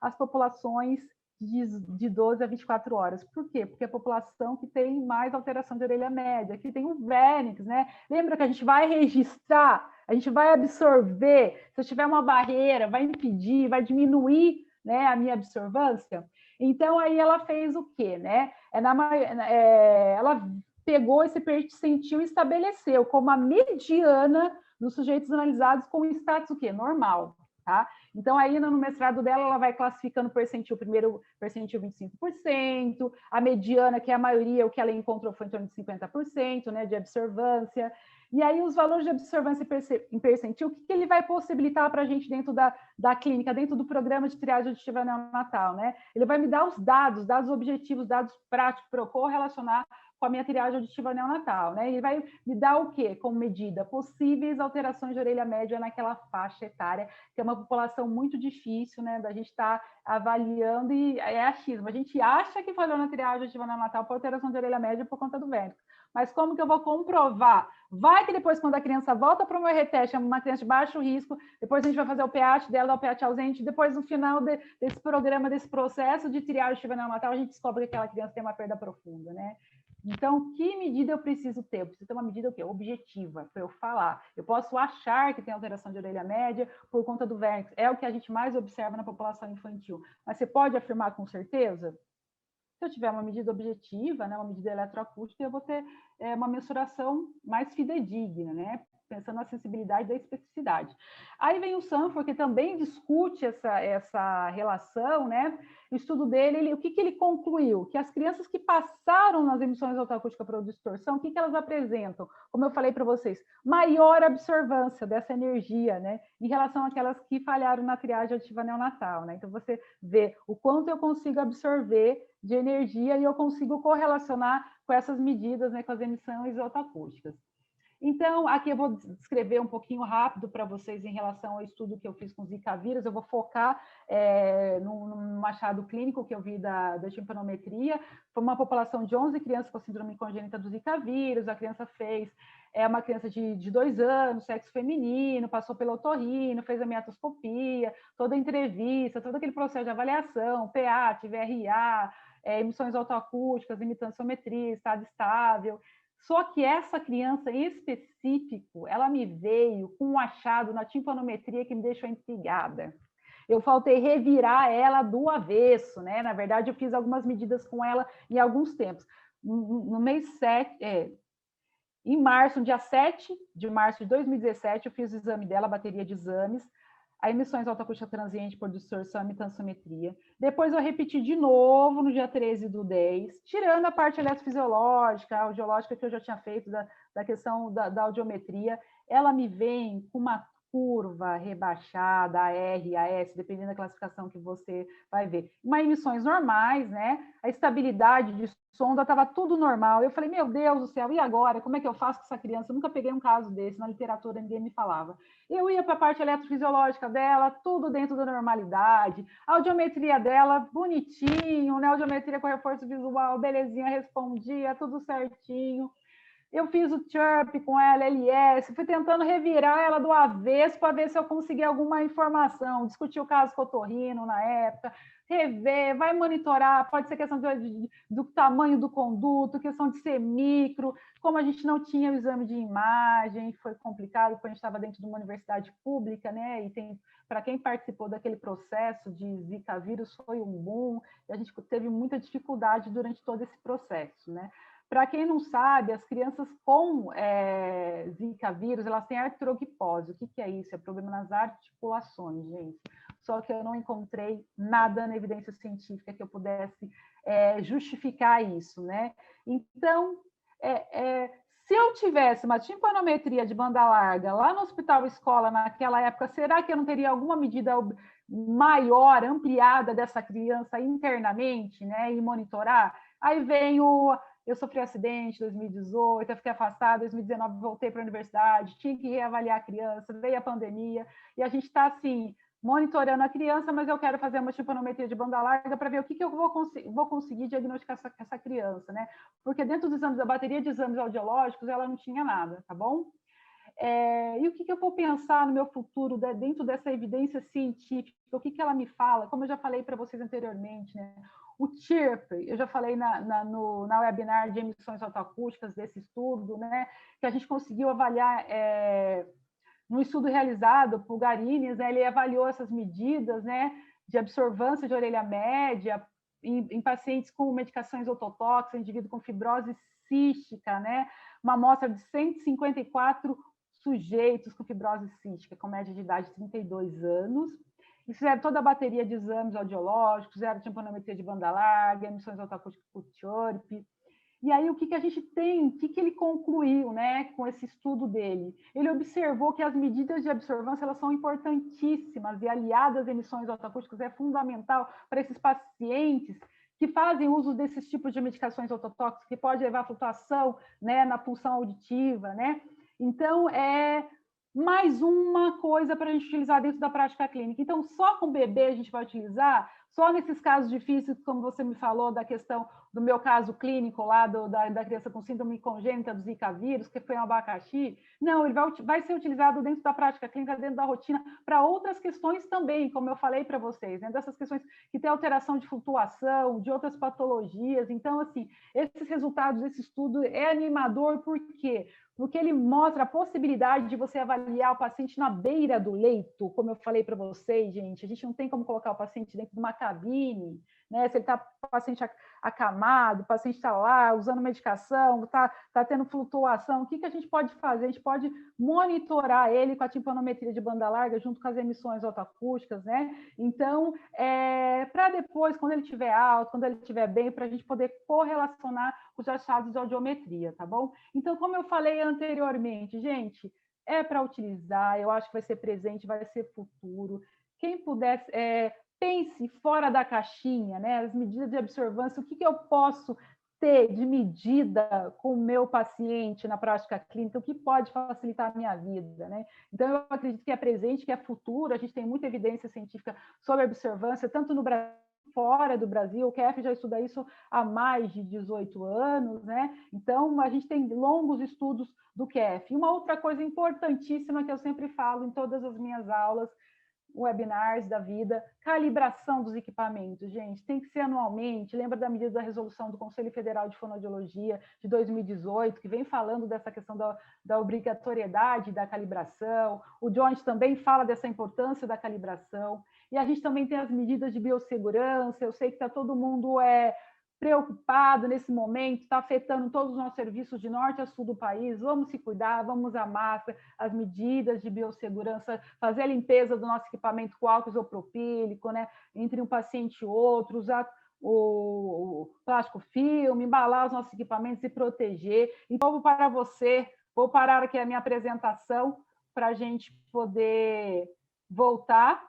As populações de 12 a 24 horas. Por quê? Porque é a população que tem mais alteração de orelha média, que tem o vernix, né? Lembra que a gente vai registrar, a gente vai absorver, se eu tiver uma barreira, vai impedir, vai diminuir, né, a minha absorvância? Então, aí ela fez o quê, né? Ela pegou esse percentil e estabeleceu como a mediana dos sujeitos analisados com status o quê? Normal. tá? Então, aí no mestrado dela, ela vai classificando percentil, primeiro percentil 25%, a mediana, que é a maioria, o que ela encontrou foi em torno de 50%, né, de observância. E aí, os valores de observância em percentil, o que ele vai possibilitar para a gente dentro da clínica, dentro do programa de triagem auditiva neonatal, né? Ele vai me dar os dados objetivos, dados práticos para eu correlacionar com a minha triagem auditiva neonatal, né? Ele vai me dar o quê? Como medida? Possíveis alterações de orelha média naquela faixa etária, que é uma população muito difícil, né? Da gente estar avaliando, e é achismo. A gente acha que falhou na triagem auditiva neonatal por alteração de orelha média por conta do vêntrico. Mas como que eu vou comprovar? Vai que depois, quando a criança volta para o meu reteste, é uma criança de baixo risco, depois a gente vai fazer o pH dela, o pH ausente, depois no final desse programa, desse processo de triagem auditiva neonatal, a gente descobre que aquela criança tem uma perda profunda, né? Então, que medida eu preciso ter? Eu preciso ter uma medida o quê? Objetiva, para eu falar. Eu posso achar que tem alteração de orelha média por conta do vértice. É o que a gente mais observa na população infantil. Mas você pode afirmar com certeza? Se eu tiver uma medida objetiva, né, uma medida eletroacústica, eu vou ter uma mensuração mais fidedigna, né? Pensando na sensibilidade da especificidade. Aí vem o Sanford, que também discute essa relação, né? O estudo dele, o que ele concluiu? Que as crianças que passaram nas emissões autoacústicas por distorção, o que elas apresentam? Como eu falei para vocês, maior absorvância dessa energia, né? Em relação àquelas que falharam na triagem auditiva neonatal, né? Então, você vê o quanto eu consigo absorver de energia e eu consigo correlacionar com essas medidas, né? Com as emissões autoacústicas. Então, aqui eu vou descrever um pouquinho rápido para vocês em relação ao estudo que eu fiz com Zika vírus. Eu vou focar no achado clínico que eu vi da timpanometria. Foi uma população de 11 crianças com síndrome congênita do Zika vírus. A criança fez, uma criança de 2 anos, sexo feminino, passou pelo otorrino, fez a miatoscopia, toda a entrevista, todo aquele processo de avaliação, PA, TVRA, emissões autoacústicas, imitanciometria, estado estável. Só que essa criança em específico, ela me veio com um achado na timpanometria que me deixou intrigada. Eu faltei revirar ela do avesso, né? Na verdade, eu fiz algumas medidas com ela em alguns tempos. No mês 7, em março, no dia 7 de março de 2017, eu fiz o exame dela, a bateria de exames, a emissões autoacústica transiente por distorção e imitanciometria. Depois eu repeti de novo no dia 13/10, tirando a parte eletrofisiológica, audiológica que eu já tinha feito da questão da audiometria. Ela me vem com uma curva rebaixada, a R, a S, dependendo da classificação que você vai ver. Uma emissões normais, né? A estabilidade de sonda estava tudo normal. Eu falei, meu Deus do céu, e agora? Como é que eu faço com essa criança? Eu nunca peguei um caso desse, na literatura ninguém me falava. Eu ia para a parte eletrofisiológica dela, tudo dentro da normalidade. A audiometria dela, bonitinho, né? A audiometria com reforço visual, belezinha, respondia, tudo certinho. Eu fiz o chirp com ela, LS, fui tentando revirar ela do avesso para ver se eu conseguia alguma informação, discutir o caso com o otorrino na época, rever, vai monitorar, pode ser questão do tamanho do conduto, questão de ser micro, como a gente não tinha o exame de imagem, foi complicado, porque a gente estava dentro de uma universidade pública, né, e para quem participou daquele processo de Zika vírus, foi um boom, e a gente teve muita dificuldade durante todo esse processo, né. Para quem não sabe, as crianças com Zika vírus, elas têm artrogipose. O que é isso? É problema nas articulações, gente. Só que eu não encontrei nada na evidência científica que eu pudesse justificar isso, né? Então, se eu tivesse uma timpanometria de banda larga lá no Hospital Escola naquela época, será que eu não teria alguma medida maior, ampliada dessa criança internamente, né? E monitorar? Aí vem eu sofri um acidente em 2018, eu fiquei afastada, em 2019 voltei para a universidade, tinha que reavaliar a criança, veio a pandemia, e a gente está, assim, monitorando a criança, mas eu quero fazer uma timpanometria de banda larga para ver o que eu vou conseguir diagnosticar essa criança, né? Porque dentro dos exames, da bateria de exames audiológicos, ela não tinha nada, tá bom? E o que eu vou pensar no meu futuro dentro dessa evidência científica? O que ela me fala? Como eu já falei para vocês anteriormente, né? O chirp, eu já falei na webinar de emissões autoacústicas desse estudo, né? Que a gente conseguiu avaliar no estudo realizado por Garines, né? Ele avaliou essas medidas, né? De absorvância de orelha média em pacientes com medicações ototóxicas, indivíduo com fibrose cística, né? Uma amostra de 154 sujeitos com fibrose cística, com média de idade de 32 anos, e fizeram toda a bateria de exames audiológicos, fizeram timpanometria de banda larga, emissões autoacústicas por TIORP. E aí, o que a gente tem, o que ele concluiu, né, com esse estudo dele? Ele observou que as medidas de absorvância elas são importantíssimas, e aliadas às emissões autoacústicas é fundamental para esses pacientes que fazem uso desses tipos de medicações ototóxicas, que pode levar a flutuação, né, na função auditiva, né? Então, é mais uma coisa para a gente utilizar dentro da prática clínica. Então, só com bebê a gente vai utilizar, só nesses casos difíceis, como você me falou, da questão do meu caso clínico lá, da criança com síndrome congênita do Zika vírus, que foi um abacaxi. Não, ele vai ser utilizado dentro da prática clínica, dentro da rotina, para outras questões também, como eu falei para vocês, né? Dessas questões que tem alteração de flutuação, de outras patologias. Então, assim, esses resultados desse estudo é animador, por quê? Porque ele mostra a possibilidade de você avaliar o paciente na beira do leito, como eu falei para vocês, gente. A gente não tem como colocar o paciente dentro de uma cabine, né? Se ele está paciente acamado, o paciente está lá usando medicação, está tendo flutuação, o que a gente pode fazer? A gente pode monitorar ele com a timpanometria de banda larga junto com as emissões autoacústicas, né? Então, para depois, quando ele estiver alto, quando ele estiver bem, para a gente poder correlacionar os achados de audiometria, tá bom? Então, como eu falei anteriormente, gente, é para utilizar, eu acho que vai ser presente, vai ser futuro. Quem puder, pense fora da caixinha, né? As medidas de absorvância, o que eu posso ter de medida com o meu paciente na prática clínica, o que pode facilitar a minha vida, né? Então, eu acredito que é presente, que é futuro, a gente tem muita evidência científica sobre absorvância, tanto no Brasil, fora do Brasil, o QF já estuda isso há mais de 18 anos, né? Então, a gente tem longos estudos do QF. E uma outra coisa importantíssima que eu sempre falo em todas as minhas aulas, webinars da vida, calibração dos equipamentos, gente, tem que ser anualmente. Lembra da medida da resolução do Conselho Federal de Fonoaudiologia de 2018, que vem falando dessa questão da obrigatoriedade da calibração. O Joint também fala dessa importância da calibração. E a gente também tem as medidas de biossegurança. Eu sei que está todo mundo preocupado nesse momento, está afetando todos os nossos serviços de norte a sul do país. Vamos se cuidar, vamos usar máscara, as medidas de biossegurança, fazer a limpeza do nosso equipamento com álcool isopropílico, né? Entre um paciente e outro, usar o plástico filme, embalar os nossos equipamentos e proteger. Então, vou parar aqui a minha apresentação para a gente poder voltar.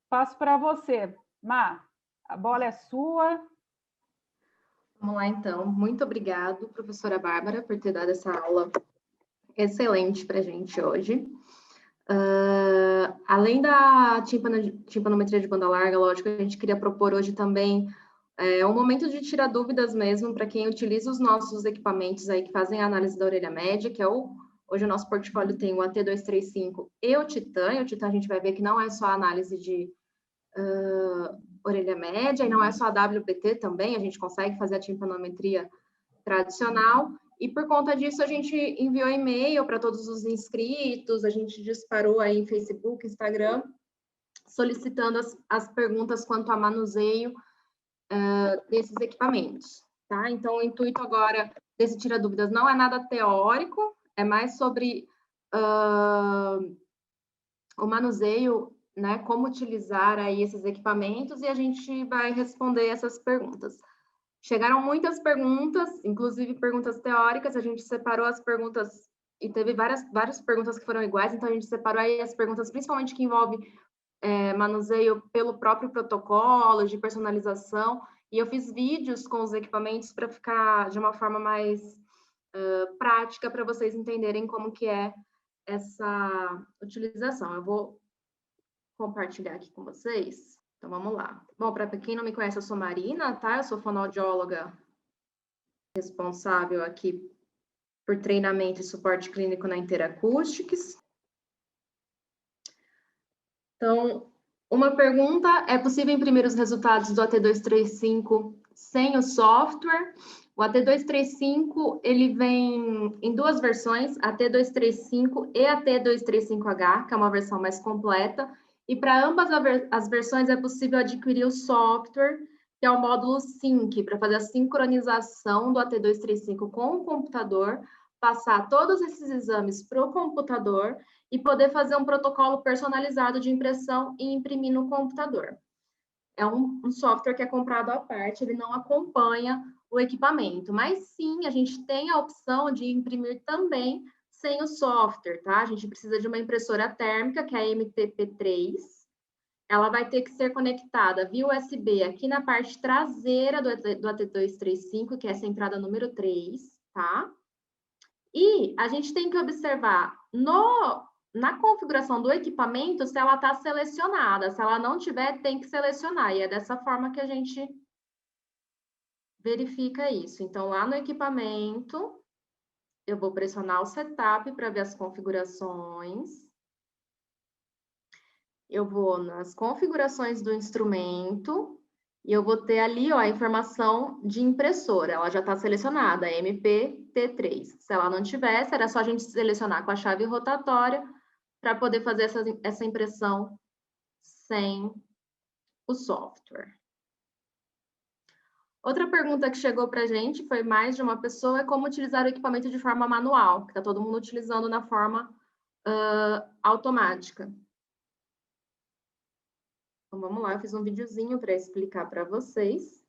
Passo para você, Má, a bola é sua. Vamos lá, então. Muito obrigado, professora Bárbara, por ter dado essa aula excelente para a gente hoje. Além da timpanometria de banda larga, lógico, a gente queria propor hoje também um momento de tirar dúvidas mesmo para quem utiliza os nossos equipamentos aí que fazem a análise da orelha média, que é hoje o nosso portfólio tem o AT235 e o Titan. E o Titan a gente vai ver que não é só a análise de orelha média, e não é só a WBT também, a gente consegue fazer a timpanometria tradicional, e por conta disso a gente enviou e-mail para todos os inscritos, a gente disparou aí em Facebook, Instagram, solicitando as perguntas quanto a manuseio desses equipamentos, tá? Então, o intuito agora desse Tira Dúvidas não é nada teórico, é mais sobre o manuseio, né, como utilizar aí esses equipamentos, e a gente vai responder essas perguntas. Chegaram muitas perguntas, inclusive perguntas teóricas, a gente separou as perguntas, e teve várias perguntas que foram iguais, então a gente separou aí as perguntas, principalmente que envolvem manuseio pelo próprio protocolo, de personalização, e eu fiz vídeos com os equipamentos para ficar de uma forma mais prática, para vocês entenderem como que é essa utilização. Eu vou compartilhar aqui com vocês. Então, vamos lá. Bom, para quem não me conhece, eu sou Marina, tá? Eu sou fonoaudióloga responsável aqui por treinamento e suporte clínico na Interacoustics. Então, uma pergunta, é possível imprimir os resultados do AT235 sem o software? O AT235, ele vem em duas versões, AT235 e AT235H, que é uma versão mais completa. E para ambas as versões é possível adquirir o software, que é o módulo Sync, para fazer a sincronização do AT235 com o computador, passar todos esses exames para o computador e poder fazer um protocolo personalizado de impressão e imprimir no computador. É um software que é comprado à parte, ele não acompanha o equipamento, mas sim, a gente tem a opção de imprimir também sem o software, tá? A gente precisa de uma impressora térmica, que é a MTP3. Ela vai ter que ser conectada via USB aqui na parte traseira do AT235, que é essa entrada número 3, tá? E a gente tem que observar na configuração do equipamento se ela está selecionada. Se ela não tiver, tem que selecionar. E é dessa forma que a gente verifica isso. Então, lá no equipamento, eu vou pressionar o setup para ver as configurações. Eu vou nas configurações do instrumento e eu vou ter ali, ó, a informação de impressora. Ela já está selecionada, MPT3. Se ela não tivesse, era só a gente selecionar com a chave rotatória para poder fazer essa impressão sem o software. Outra pergunta que chegou para a gente, foi mais de uma pessoa, é como utilizar o equipamento de forma manual, que está todo mundo utilizando na forma automática. Então, vamos lá, eu fiz um videozinho para explicar para vocês.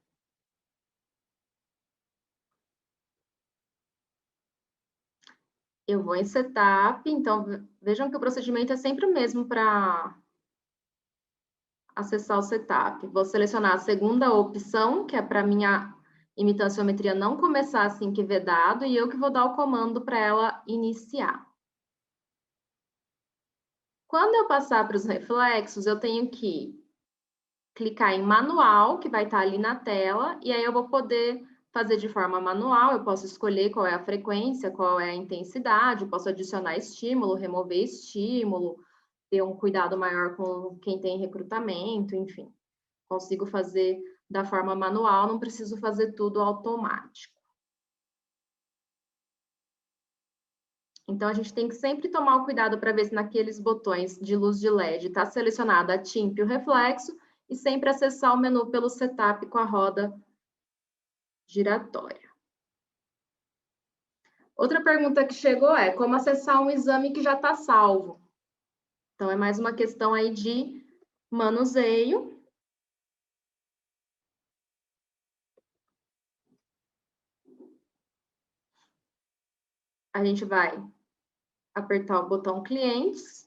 Eu vou em Setup, então vejam que o procedimento é sempre o mesmo para acessar o Setup. Vou selecionar a segunda opção, que é para minha imitanciometria não começar assim que vedado, e eu que vou dar o comando para ela iniciar. Quando eu passar para os reflexos, eu tenho que clicar em manual, que vai estar ali na tela, e aí eu vou poder fazer de forma manual, eu posso escolher qual é a frequência, qual é a intensidade, posso adicionar estímulo, remover estímulo, ter um cuidado maior com quem tem recrutamento, enfim. Consigo fazer da forma manual, não preciso fazer tudo automático. Então, a gente tem que sempre tomar o cuidado para ver se naqueles botões de luz de LED está selecionada a TIMP e o reflexo, e sempre acessar o menu pelo setup com a roda giratória. Outra pergunta que chegou é como acessar um exame que já está salvo. Então, é mais uma questão aí de manuseio. A gente vai apertar o botão clientes.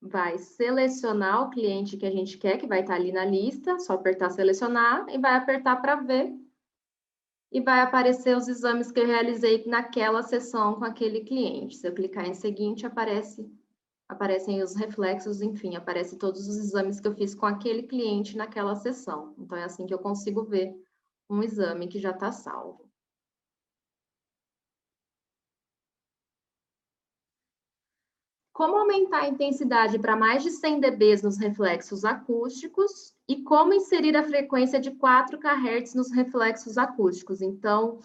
Vai selecionar o cliente que a gente quer, que vai estar ali na lista, só apertar selecionar e vai apertar para ver. E vai aparecer os exames que eu realizei naquela sessão com aquele cliente. Se eu clicar em seguinte, aparecem os reflexos, enfim, aparecem todos os exames que eu fiz com aquele cliente naquela sessão. Então, é assim que eu consigo ver um exame que já está salvo. Como aumentar a intensidade para mais de 100 dB nos reflexos acústicos e como inserir a frequência de 4 kHz nos reflexos acústicos. Então,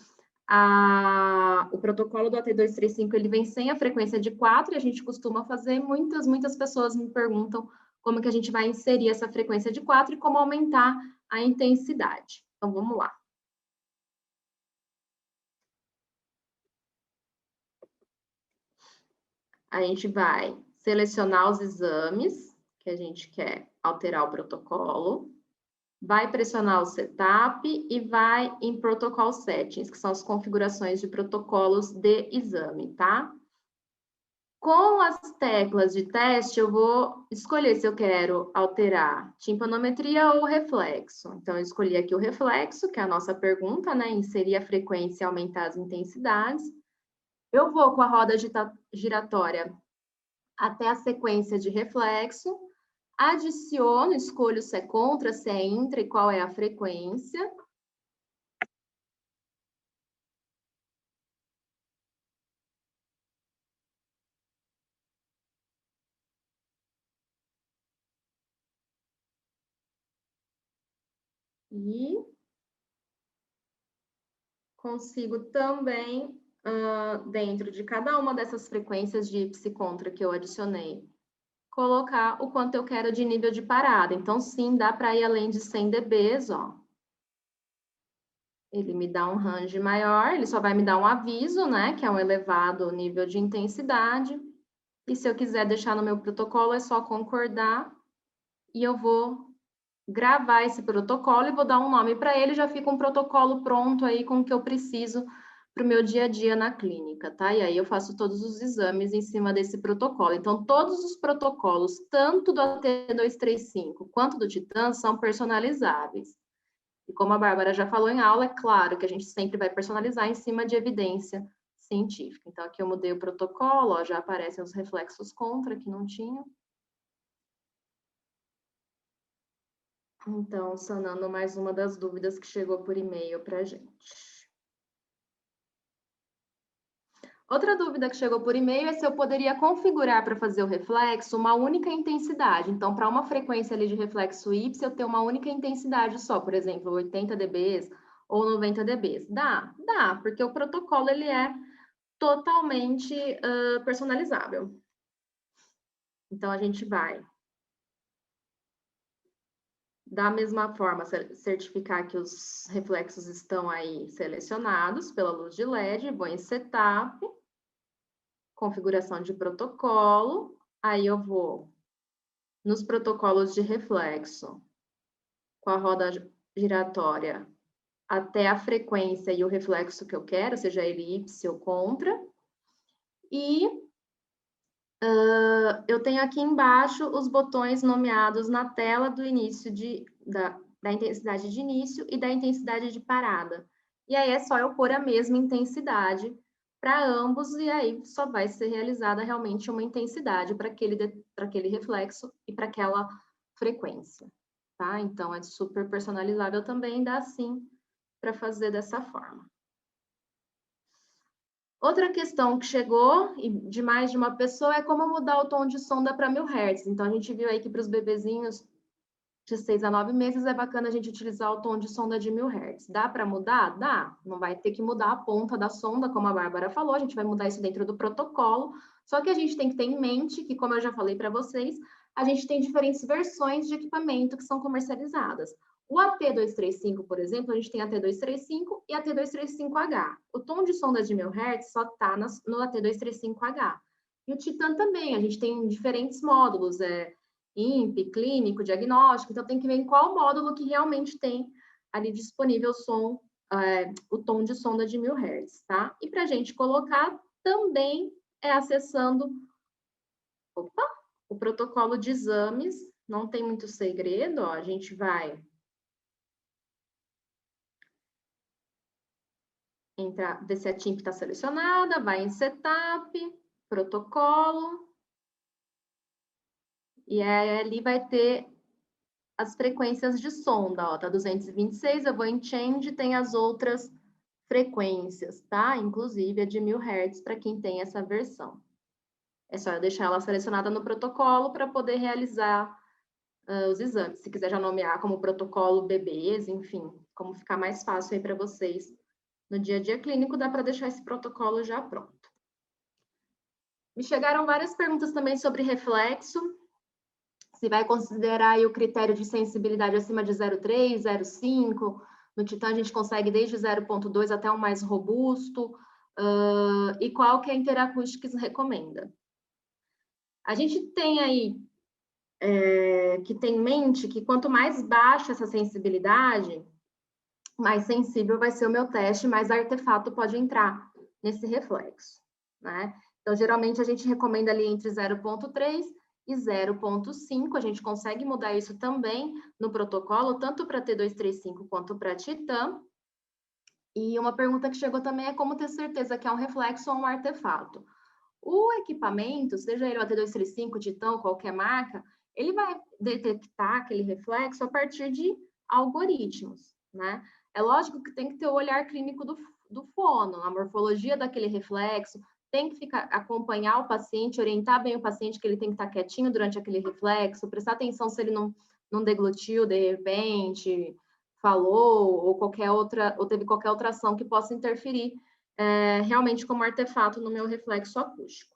o protocolo do AT235 ele vem sem a frequência de 4 e a gente costuma fazer, muitas pessoas me perguntam como que a gente vai inserir essa frequência de 4 e como aumentar a intensidade. Então, vamos lá. A gente vai selecionar os exames que a gente quer alterar o protocolo, vai pressionar o setup e vai em protocol settings, que são as configurações de protocolos de exame, tá? Com as teclas de teste, eu vou escolher se eu quero alterar timpanometria ou reflexo. Então, eu escolhi aqui o reflexo, que é a nossa pergunta, né? Inserir a frequência e aumentar as intensidades. Eu vou com a roda giratória até a sequência de reflexo, adiciono, escolho se é contra, se é intra e qual é a frequência. E consigo também, dentro de cada uma dessas frequências de ipsi-contra que eu adicionei, colocar o quanto eu quero de nível de parada. Então, sim, dá para ir além de 100 dB, ó. ele me dá um range maior, ele só vai me dar um aviso, né, que é um elevado nível de intensidade. E se eu quiser deixar no meu protocolo, é só concordar e eu vou gravar esse protocolo e vou dar um nome para ele, já fica um protocolo pronto aí com o que eu preciso para o meu dia a dia na clínica, tá? E aí eu faço todos os exames em cima desse protocolo. Então, todos os protocolos, tanto do AT235 quanto do Titan, são personalizáveis. E como a Bárbara já falou em aula, é claro que a gente sempre vai personalizar em cima de evidência científica. Então, aqui eu mudei o protocolo, ó, já aparecem os reflexos contra, que não tinham. Então, sanando mais uma das dúvidas que chegou por e-mail para a gente. Outra dúvida que chegou por e-mail é se eu poderia configurar para fazer o reflexo uma única intensidade. Então, para uma frequência ali de reflexo Y, eu ter uma única intensidade só, por exemplo, 80 dB ou 90 dB. Dá, porque o protocolo ele é totalmente personalizável. Então, a gente vai da mesma forma, certificar que os reflexos estão aí selecionados pela luz de LED, vou em Setup, configuração de protocolo, aí eu vou nos protocolos de reflexo, com a roda giratória, até a frequência e o reflexo que eu quero, seja ele Y ou contra, e eu tenho aqui embaixo os botões nomeados na tela do início da intensidade de início e da intensidade de parada. E aí é só eu pôr a mesma intensidade para ambos, e aí só vai ser realizada realmente uma intensidade para aquele reflexo e para aquela frequência, tá? Então, é super personalizável também, dá sim para fazer dessa forma. Outra questão que chegou, de mais de uma pessoa, é como mudar o tom de sonda para 1000 Hz. Então, a gente viu aí que para os bebezinhos de 6 a 9 meses é bacana a gente utilizar o tom de sonda de 1000 Hz. Dá para mudar? Dá. Não vai ter que mudar a ponta da sonda, como a Bárbara falou, a gente vai mudar isso dentro do protocolo. Só que a gente tem que ter em mente que, como eu já falei para vocês, a gente tem diferentes versões de equipamento que são comercializadas. O AT235, por exemplo, a gente tem AT235 e AT235H. O tom de sonda de 1000 Hz só está no AT235H. E o Titan também, a gente tem diferentes módulos, INP, clínico, diagnóstico, então tem que ver em qual módulo que realmente tem ali disponível o tom de sonda de 1000 Hz, tá? E para a gente colocar também acessando o protocolo de exames, não tem muito segredo, ó, a gente vai entrar, ver se a TIMP está selecionada, vai em Setup, protocolo, e aí ali vai ter as frequências de sonda, ó, tá 226, eu vou em Change, tem as outras frequências, tá? Inclusive a de 1000 Hz para quem tem essa versão. É só eu deixar ela selecionada no protocolo para poder realizar os exames. Se quiser já nomear como protocolo bebês, enfim, como ficar mais fácil aí para vocês no dia a dia clínico, dá para deixar esse protocolo já pronto. Me chegaram várias perguntas também sobre reflexo. Se vai considerar aí o critério de sensibilidade acima de 0,3, 0,5. No Titan a gente consegue desde 0,2 até um mais robusto. E qual que a Interacoustics recomenda? A gente tem aí que ter em mente que quanto mais baixa essa sensibilidade, mais sensível vai ser o meu teste, mais artefato pode entrar nesse reflexo, né? Então, geralmente, a gente recomenda ali entre 0,3 e 0,5. A gente consegue mudar isso também no protocolo, tanto para T235 quanto para Titan. E uma pergunta que chegou também é como ter certeza que é um reflexo ou um artefato. O equipamento, seja ele o AT235, Titan, qualquer marca, ele vai detectar aquele reflexo a partir de algoritmos, né? É lógico que tem que ter o olhar clínico do fono, a morfologia daquele reflexo, tem que acompanhar o paciente, orientar bem o paciente que ele tem que estar quietinho durante aquele reflexo, prestar atenção se ele não deglutiu de repente, falou, ou teve qualquer outra ação que possa interferir realmente como artefato no meu reflexo acústico.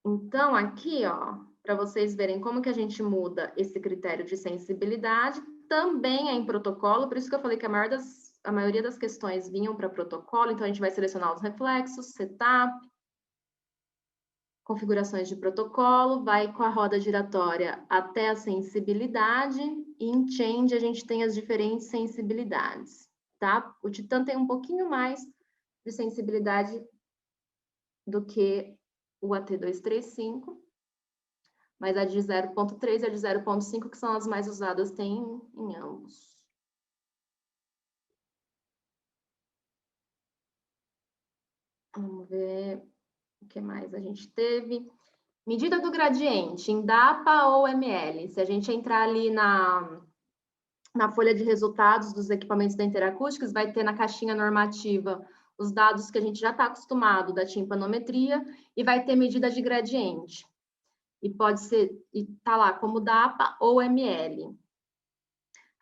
Então, aqui, ó, para vocês verem como que a gente muda esse critério de sensibilidade, também é em protocolo, por isso que eu falei que a maioria das questões vinham para protocolo, então a gente vai selecionar os reflexos, setup, configurações de protocolo, vai com a roda giratória até a sensibilidade, e em change a gente tem as diferentes sensibilidades, tá? O Titan tem um pouquinho mais de sensibilidade do que o AT235, mas a de 0.3 e a de 0.5, que são as mais usadas, tem em ambos. Vamos ver o que mais a gente teve. Medida do gradiente, em DAPA ou ml? Se a gente entrar ali na folha de resultados dos equipamentos da Interacústicos, vai ter na caixinha normativa os dados que a gente já está acostumado da timpanometria e vai ter medida de gradiente. E pode ser, e tá lá como DAPA ou ml.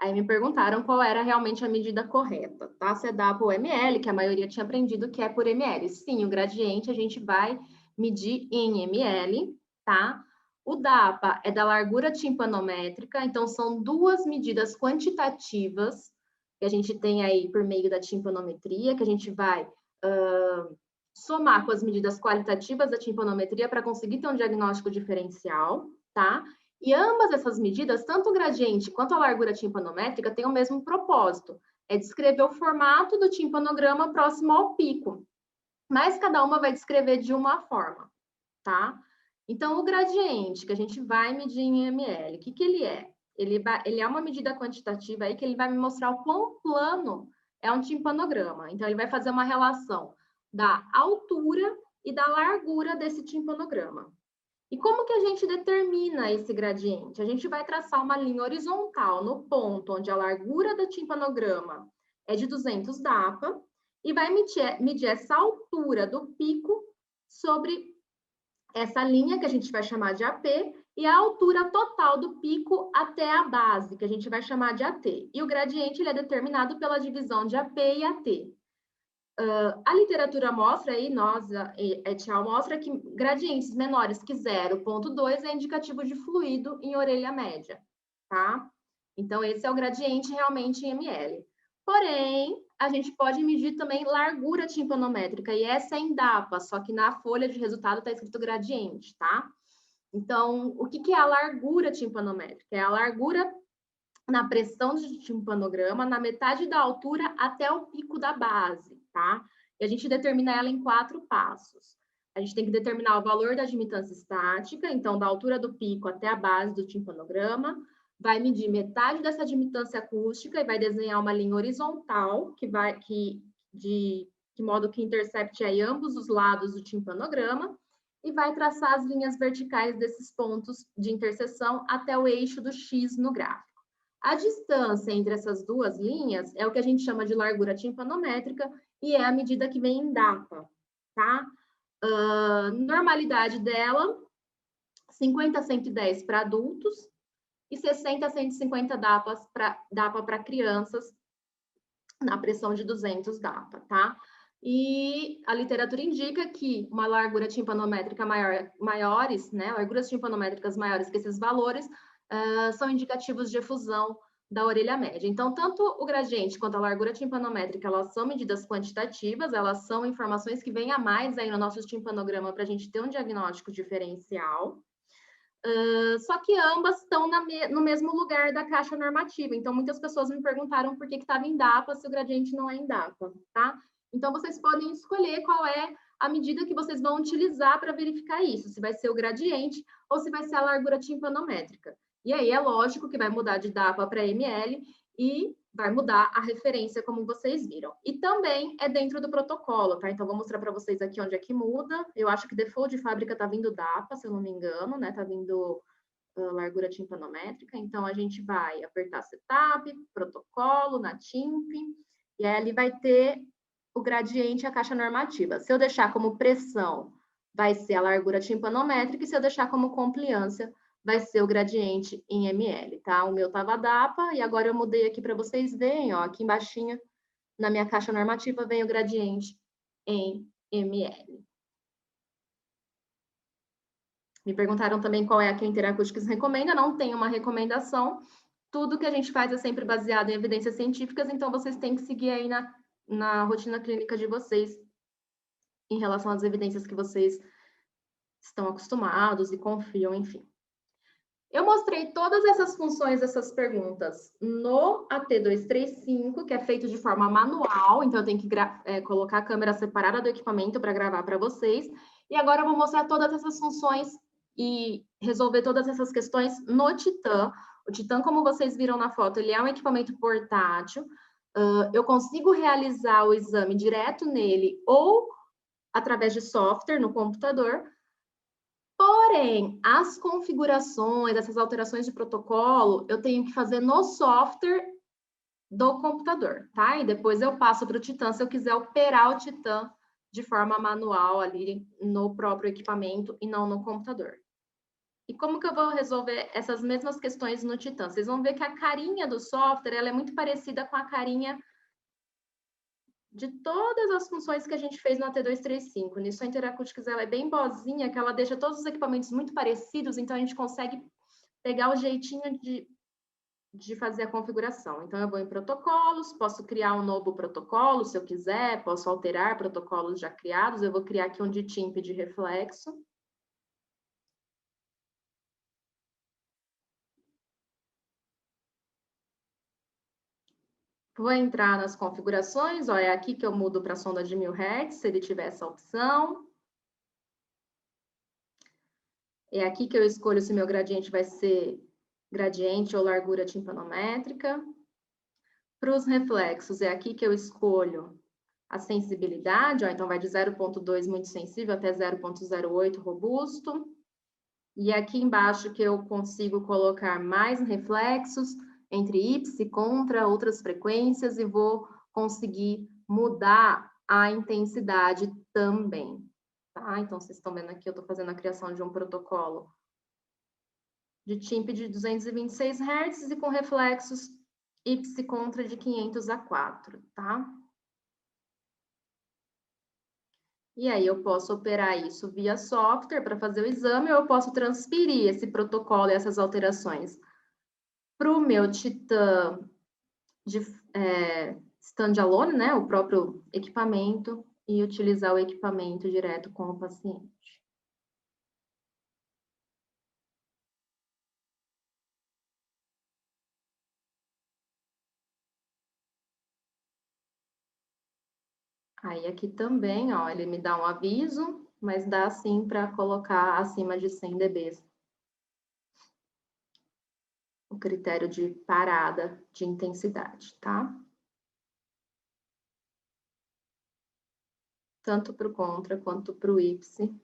Aí me perguntaram qual era realmente a medida correta, tá? Se é DAPA ou ml, que a maioria tinha aprendido que é por ml. Sim, o gradiente a gente vai medir em ml, tá? O DAPA é da largura timpanométrica, então são duas medidas quantitativas que a gente tem aí por meio da timpanometria, que a gente vai somar com as medidas qualitativas da timpanometria para conseguir ter um diagnóstico diferencial, tá? E ambas essas medidas, tanto o gradiente quanto a largura timpanométrica, têm o mesmo propósito, é descrever o formato do timpanograma próximo ao pico, mas cada uma vai descrever de uma forma, tá? Então, o gradiente, que a gente vai medir em ml, o que ele é? Ele é uma medida quantitativa aí que ele vai me mostrar o quão plano é um timpanograma. Então, ele vai fazer uma relação da altura e da largura desse timpanograma. E como que a gente determina esse gradiente? A gente vai traçar uma linha horizontal no ponto onde a largura do timpanograma é de 200 DAPA e vai medir essa altura do pico sobre essa linha que a gente vai chamar de AP e a altura total do pico até a base, que a gente vai chamar de AT. E o gradiente ele é determinado pela divisão de AP e AT. A literatura mostra aí, et al. Mostra que gradientes menores que 0,2 é indicativo de fluido em orelha média, tá? Então, esse é o gradiente realmente em ml. Porém, a gente pode medir também largura timpanométrica, e essa é em DAPA, só que na folha de resultado está escrito gradiente, tá? Então, o que é a largura timpanométrica? É a largura na pressão de timpanograma, na metade da altura até o pico da base, tá? E a gente determina ela em 4 passos. A gente tem que determinar o valor da admitância estática, então da altura do pico até a base do timpanograma, vai medir metade dessa admitância acústica e vai desenhar uma linha horizontal de modo que intercepte aí ambos os lados do timpanograma e vai traçar as linhas verticais desses pontos de interseção até o eixo do X no gráfico. A distância entre essas duas linhas é o que a gente chama de largura timpanométrica e é a medida que vem em DAPA, tá? Normalidade dela, 50 a 110 para adultos e 60 a 150 DAPA para crianças na pressão de 200 DAPA, tá? E a literatura indica que uma largura timpanométrica maiores, né, larguras timpanométricas maiores que esses valores, são indicativos de efusão da orelha média. Então, tanto o gradiente quanto a largura timpanométrica, elas são medidas quantitativas, elas são informações que vêm a mais aí no nosso timpanograma para a gente ter um diagnóstico diferencial. Só que ambas estão no mesmo lugar da caixa normativa. Então, muitas pessoas me perguntaram por que estava em DAPA se o gradiente não é em DAPA, tá? Então, vocês podem escolher qual é a medida que vocês vão utilizar para verificar isso, se vai ser o gradiente ou se vai ser a largura timpanométrica. E aí é lógico que vai mudar de DAPA para ml e vai mudar a referência, como vocês viram. E também é dentro do protocolo, tá? Então, vou mostrar para vocês aqui onde é que muda. Eu acho que default de fábrica tá vindo DAPA, se eu não me engano, né? Tá vindo largura timpanométrica. Então, a gente vai apertar Setup, protocolo, na TIMP, e aí ali vai ter o gradiente e a caixa normativa. Se eu deixar como pressão, vai ser a largura timpanométrica, e se eu deixar como compliância, vai ser o gradiente em ml, tá? O meu tava DAPA, e agora eu mudei aqui para vocês verem, ó, aqui embaixinho, na minha caixa normativa, vem o gradiente em ml. Me perguntaram também qual é a que a Interacústicos recomenda, não tem uma recomendação, tudo que a gente faz é sempre baseado em evidências científicas, então vocês têm que seguir aí na rotina clínica de vocês, em relação às evidências que vocês estão acostumados e confiam, enfim. Eu mostrei todas essas funções, essas perguntas no AT235, que é feito de forma manual, então eu tenho que colocar a câmera separada do equipamento para gravar para vocês. E agora eu vou mostrar todas essas funções e resolver todas essas questões no Titan. O Titan, como vocês viram na foto, ele é um equipamento portátil. Eu consigo realizar o exame direto nele ou através de software no computador. Porém, as configurações, essas alterações de protocolo, eu tenho que fazer no software do computador, tá? E depois eu passo para o Titan, se eu quiser operar o Titan de forma manual ali no próprio equipamento e não no computador. E como que eu vou resolver essas mesmas questões no Titan? Vocês vão ver que a carinha do software, ela é muito parecida com a carinha de todas as funções que a gente fez no AT235. Nisso a Interacústicas ela é bem boazinha, que ela deixa todos os equipamentos muito parecidos, então a gente consegue pegar o jeitinho de fazer a configuração. Então eu vou em protocolos, posso criar um novo protocolo se eu quiser, posso alterar protocolos já criados, eu vou criar aqui um de TIMP de reflexo. Vou entrar nas configurações, ó, é aqui que eu mudo para a sonda de 1000 Hz, se ele tiver essa opção. É aqui que eu escolho se meu gradiente vai ser gradiente ou largura timpanométrica. Para os reflexos, é aqui que eu escolho a sensibilidade, ó, então vai de 0,2 muito sensível até 0,08 robusto. E aqui embaixo que eu consigo colocar mais reflexos entre Y, contra outras frequências e vou conseguir mudar a intensidade também. Tá? Então, vocês estão vendo aqui, eu estou fazendo a criação de um protocolo de TIMP de 226 Hz e com reflexos Y contra de 500 a 4, tá? E aí eu posso operar isso via software para fazer o exame, ou eu posso transferir esse protocolo e essas alterações para o meu Titan de standalone, né, o próprio equipamento, e utilizar o equipamento direto com o paciente. Aí aqui também, ó, ele me dá um aviso, mas dá sim para colocar acima de 100 dB. O critério de parada de intensidade, tá? Tanto para o contra quanto para o Y.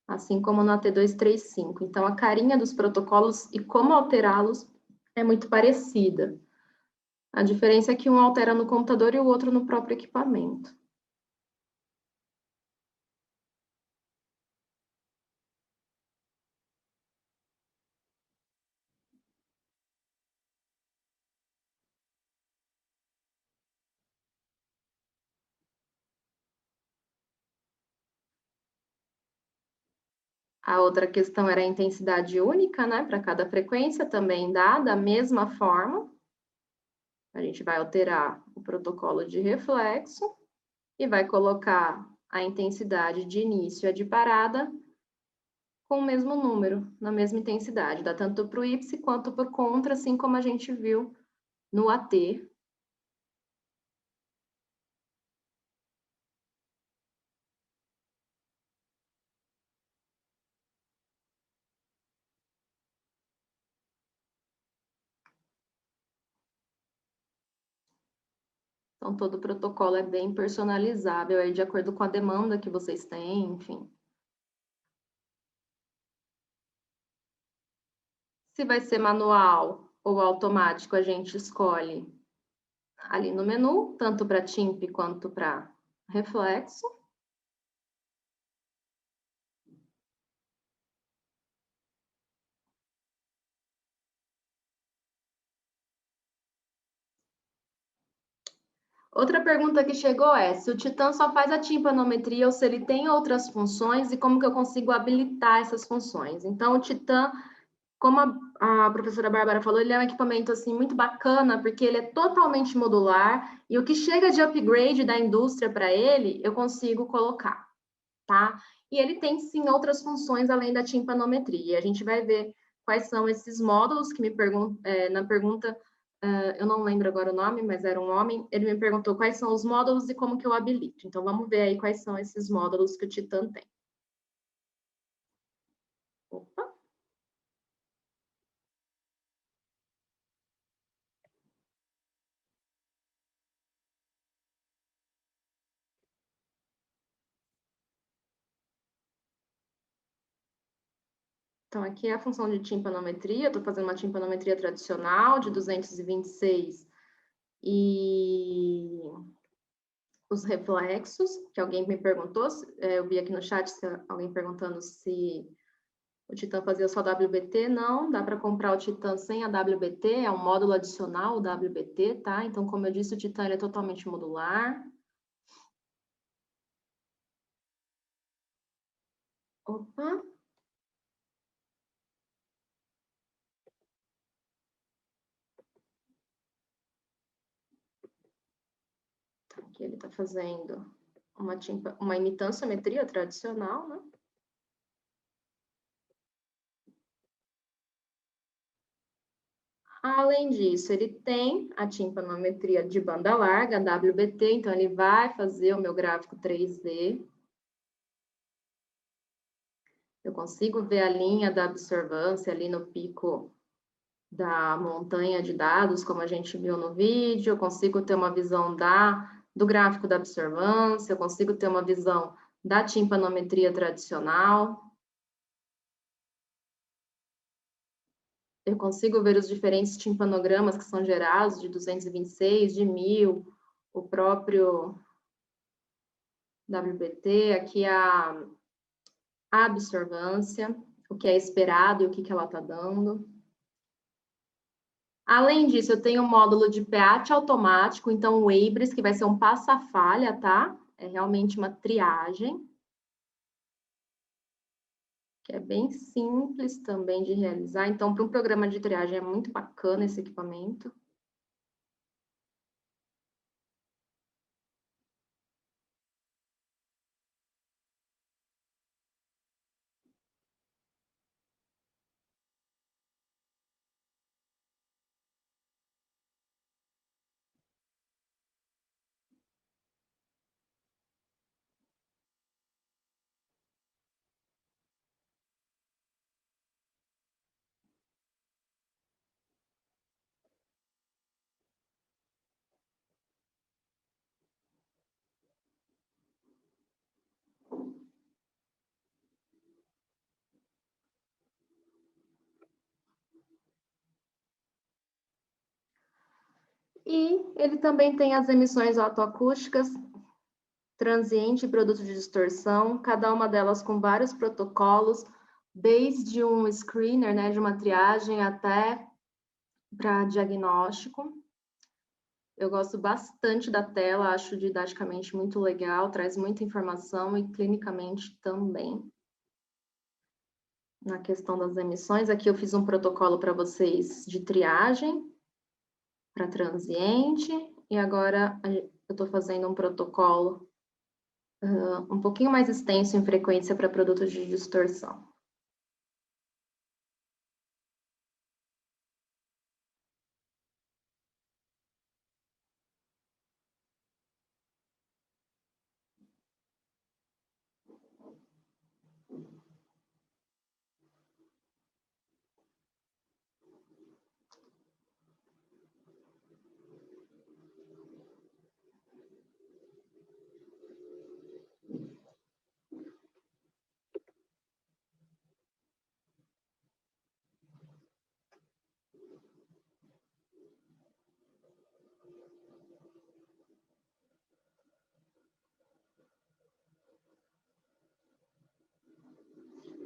Assim como no AT235. Então, a carinha dos protocolos e como alterá-los é muito parecida. A diferença é que um altera no computador e o outro no próprio equipamento. A outra questão era a intensidade única, né, para cada frequência, também dá da mesma forma. A gente vai alterar o protocolo de reflexo e vai colocar a intensidade de início e a de parada com o mesmo número, na mesma intensidade. Dá tanto para o Y quanto para o contra, assim como a gente viu no AT. Então, todo o protocolo é bem personalizável, aí de acordo com a demanda que vocês têm, enfim. Se vai ser manual ou automático, a gente escolhe ali no menu, tanto para TIMP quanto para reflexo. Outra pergunta que chegou é se o Titan só faz a timpanometria ou se ele tem outras funções e como que eu consigo habilitar essas funções. Então, o Titan, como a professora Bárbara falou, ele é um equipamento assim, muito bacana, porque ele é totalmente modular e o que chega de upgrade da indústria para ele, eu consigo colocar, tá? E ele tem, sim, outras funções além da timpanometria. A gente vai ver quais são esses módulos que me perguntam, na pergunta, eu não lembro agora o nome, mas era um homem, ele me perguntou quais são os módulos e como que eu habilito. Então, vamos ver aí quais são esses módulos que o Titan tem. Opa! Então, aqui é a função de timpanometria, estou fazendo uma timpanometria tradicional de 226 e os reflexos, que alguém me perguntou, eu vi aqui no chat alguém perguntando se o Titan fazia só WBT, não, dá para comprar o Titan sem a WBT, é um módulo adicional, o WBT, tá? Então, como eu disse, o Titan ele é totalmente modular. Opa! Aqui ele está fazendo uma imitanciometria tradicional, né? Além disso, ele tem a timpanometria de banda larga, a WBT, então ele vai fazer o meu gráfico 3D. Eu consigo ver a linha da absorvância ali no pico da montanha de dados, como a gente viu no vídeo, eu consigo ter uma visão do gráfico da absorvância, eu consigo ter uma visão da timpanometria tradicional. Eu consigo ver os diferentes timpanogramas que são gerados, de 226, de 1000, o próprio WBT, aqui a absorvância, o que é esperado e o que ela está dando. Além disso, eu tenho um módulo de PAT automático, então o Abris, que vai ser um passa-falha, tá? É realmente uma triagem. Que é bem simples também de realizar. Então, para um programa de triagem é muito bacana esse equipamento. E ele também tem as emissões autoacústicas, transiente e produto de distorção, cada uma delas com vários protocolos, desde um screener, né, de uma triagem até para diagnóstico. Eu gosto bastante da tela, acho didaticamente muito legal, traz muita informação e clinicamente também. Na questão das emissões, aqui eu fiz um protocolo para vocês de triagem para transiente, e agora eu estou fazendo um protocolo um pouquinho mais extenso em frequência para produtos de distorção.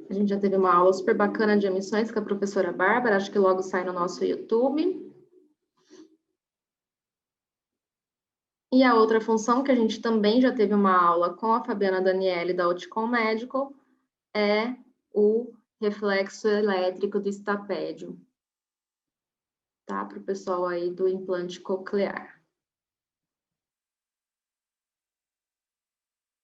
A gente já teve uma aula super bacana de emissões com a professora Bárbara, acho que logo sai no nosso YouTube. E a outra função, que a gente também já teve uma aula com a Fabiana Daniele, da Oticon Medical, é o reflexo elétrico do estapédio, tá? Para o pessoal aí do implante coclear.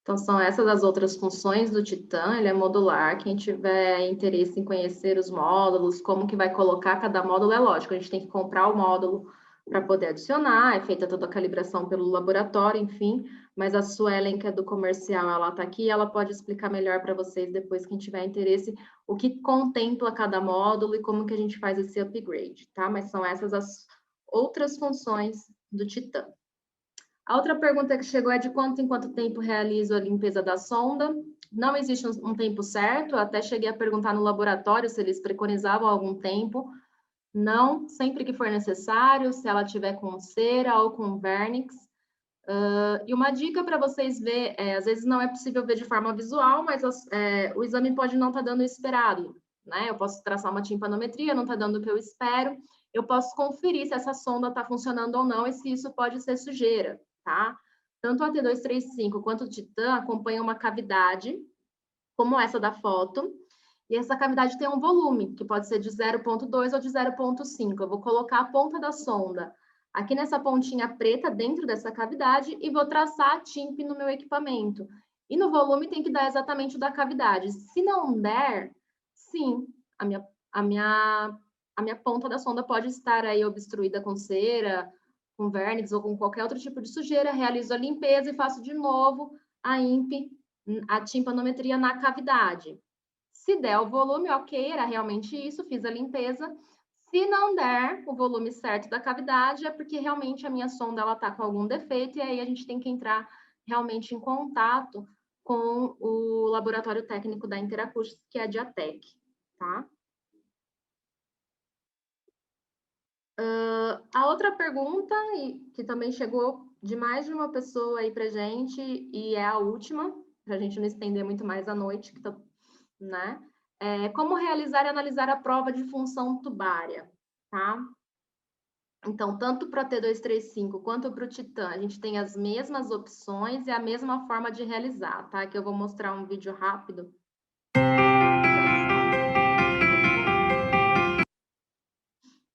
Então, são essas as outras funções do Titan, ele é modular. Quem tiver interesse em conhecer os módulos, como que vai colocar cada módulo, é lógico, a gente tem que comprar o módulo para poder adicionar, é feita toda a calibração pelo laboratório, enfim, mas a Suelen, que é do comercial, ela está aqui, ela pode explicar melhor para vocês depois, quem tiver interesse, o que contempla cada módulo e como que a gente faz esse upgrade, tá? Mas são essas as outras funções do Titan. A outra pergunta que chegou é de quanto em quanto tempo realizo a limpeza da sonda. Não existe um tempo certo, até cheguei a perguntar no laboratório se eles preconizavam algum tempo. Não, sempre que for necessário, se ela tiver com cera ou com vernix. E uma dica para vocês ver, às vezes não é possível ver de forma visual, mas o exame pode não estar dando o esperado, né? Eu posso traçar uma timpanometria, não está dando o que eu espero. Eu posso conferir se essa sonda está funcionando ou não e se isso pode ser sujeira, tá? Tanto a T235 quanto o Titan acompanham uma cavidade, como essa da foto, e essa cavidade tem um volume, que pode ser de 0,2 ou de 0,5. Eu vou colocar a ponta da sonda aqui nessa pontinha preta dentro dessa cavidade e vou traçar a TIMP no meu equipamento. E no volume tem que dar exatamente o da cavidade. Se não der, sim, a minha ponta da sonda pode estar aí obstruída com cera, com vernix ou com qualquer outro tipo de sujeira. Realizo a limpeza e faço de novo a INP, a timpanometria na cavidade. Se der o volume, ok, era realmente isso, fiz a limpeza. Se não der o volume certo da cavidade, é porque realmente a minha sonda está com algum defeito, e aí a gente tem que entrar realmente em contato com o laboratório técnico da Interacústica, que é a Diatec, tá? A outra pergunta, que também chegou de mais de uma pessoa aí pra gente, e é a última, para a gente não estender muito mais à noite, né? Como realizar e analisar a prova de função tubária, tá? Então, tanto para o T235 quanto para o Titan, a gente tem as mesmas opções e a mesma forma de realizar, tá? Que eu vou mostrar um vídeo rápido.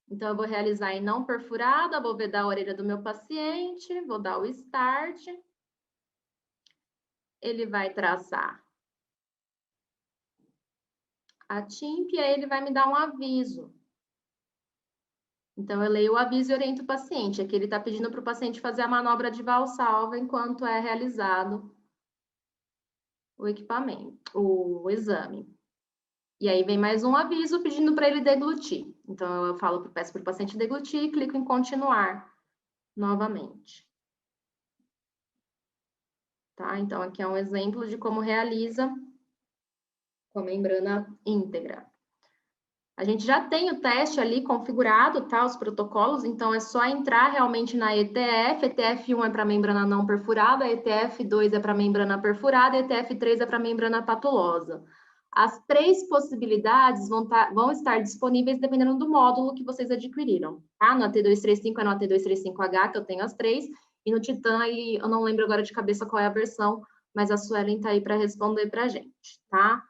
Então, eu vou realizar em não perfurada, vou vedar a orelha do meu paciente, vou dar o start. Ele vai traçar a TIMP e aí ele vai me dar um aviso. Então, eu leio o aviso e oriento o paciente. Aqui ele está pedindo para o paciente fazer a manobra de valsalva enquanto é realizado o equipamento, o exame. E aí vem mais um aviso pedindo para ele deglutir. Então, eu peço para o paciente deglutir e clico em continuar novamente. Tá? Então, aqui é um exemplo de como realiza com a membrana íntegra. A gente já tem o teste ali configurado, tá? Os protocolos, então é só entrar realmente na ETF. ETF1 é para membrana não perfurada, ETF2 é para membrana perfurada, ETF3 é para membrana patulosa. As três possibilidades vão estar disponíveis dependendo do módulo que vocês adquiriram, tá? No AT235 é no AT235H, que eu tenho as três, e no Titan, aí, eu não lembro agora de cabeça qual é a versão, mas a Suelen está aí para responder para a gente, tá?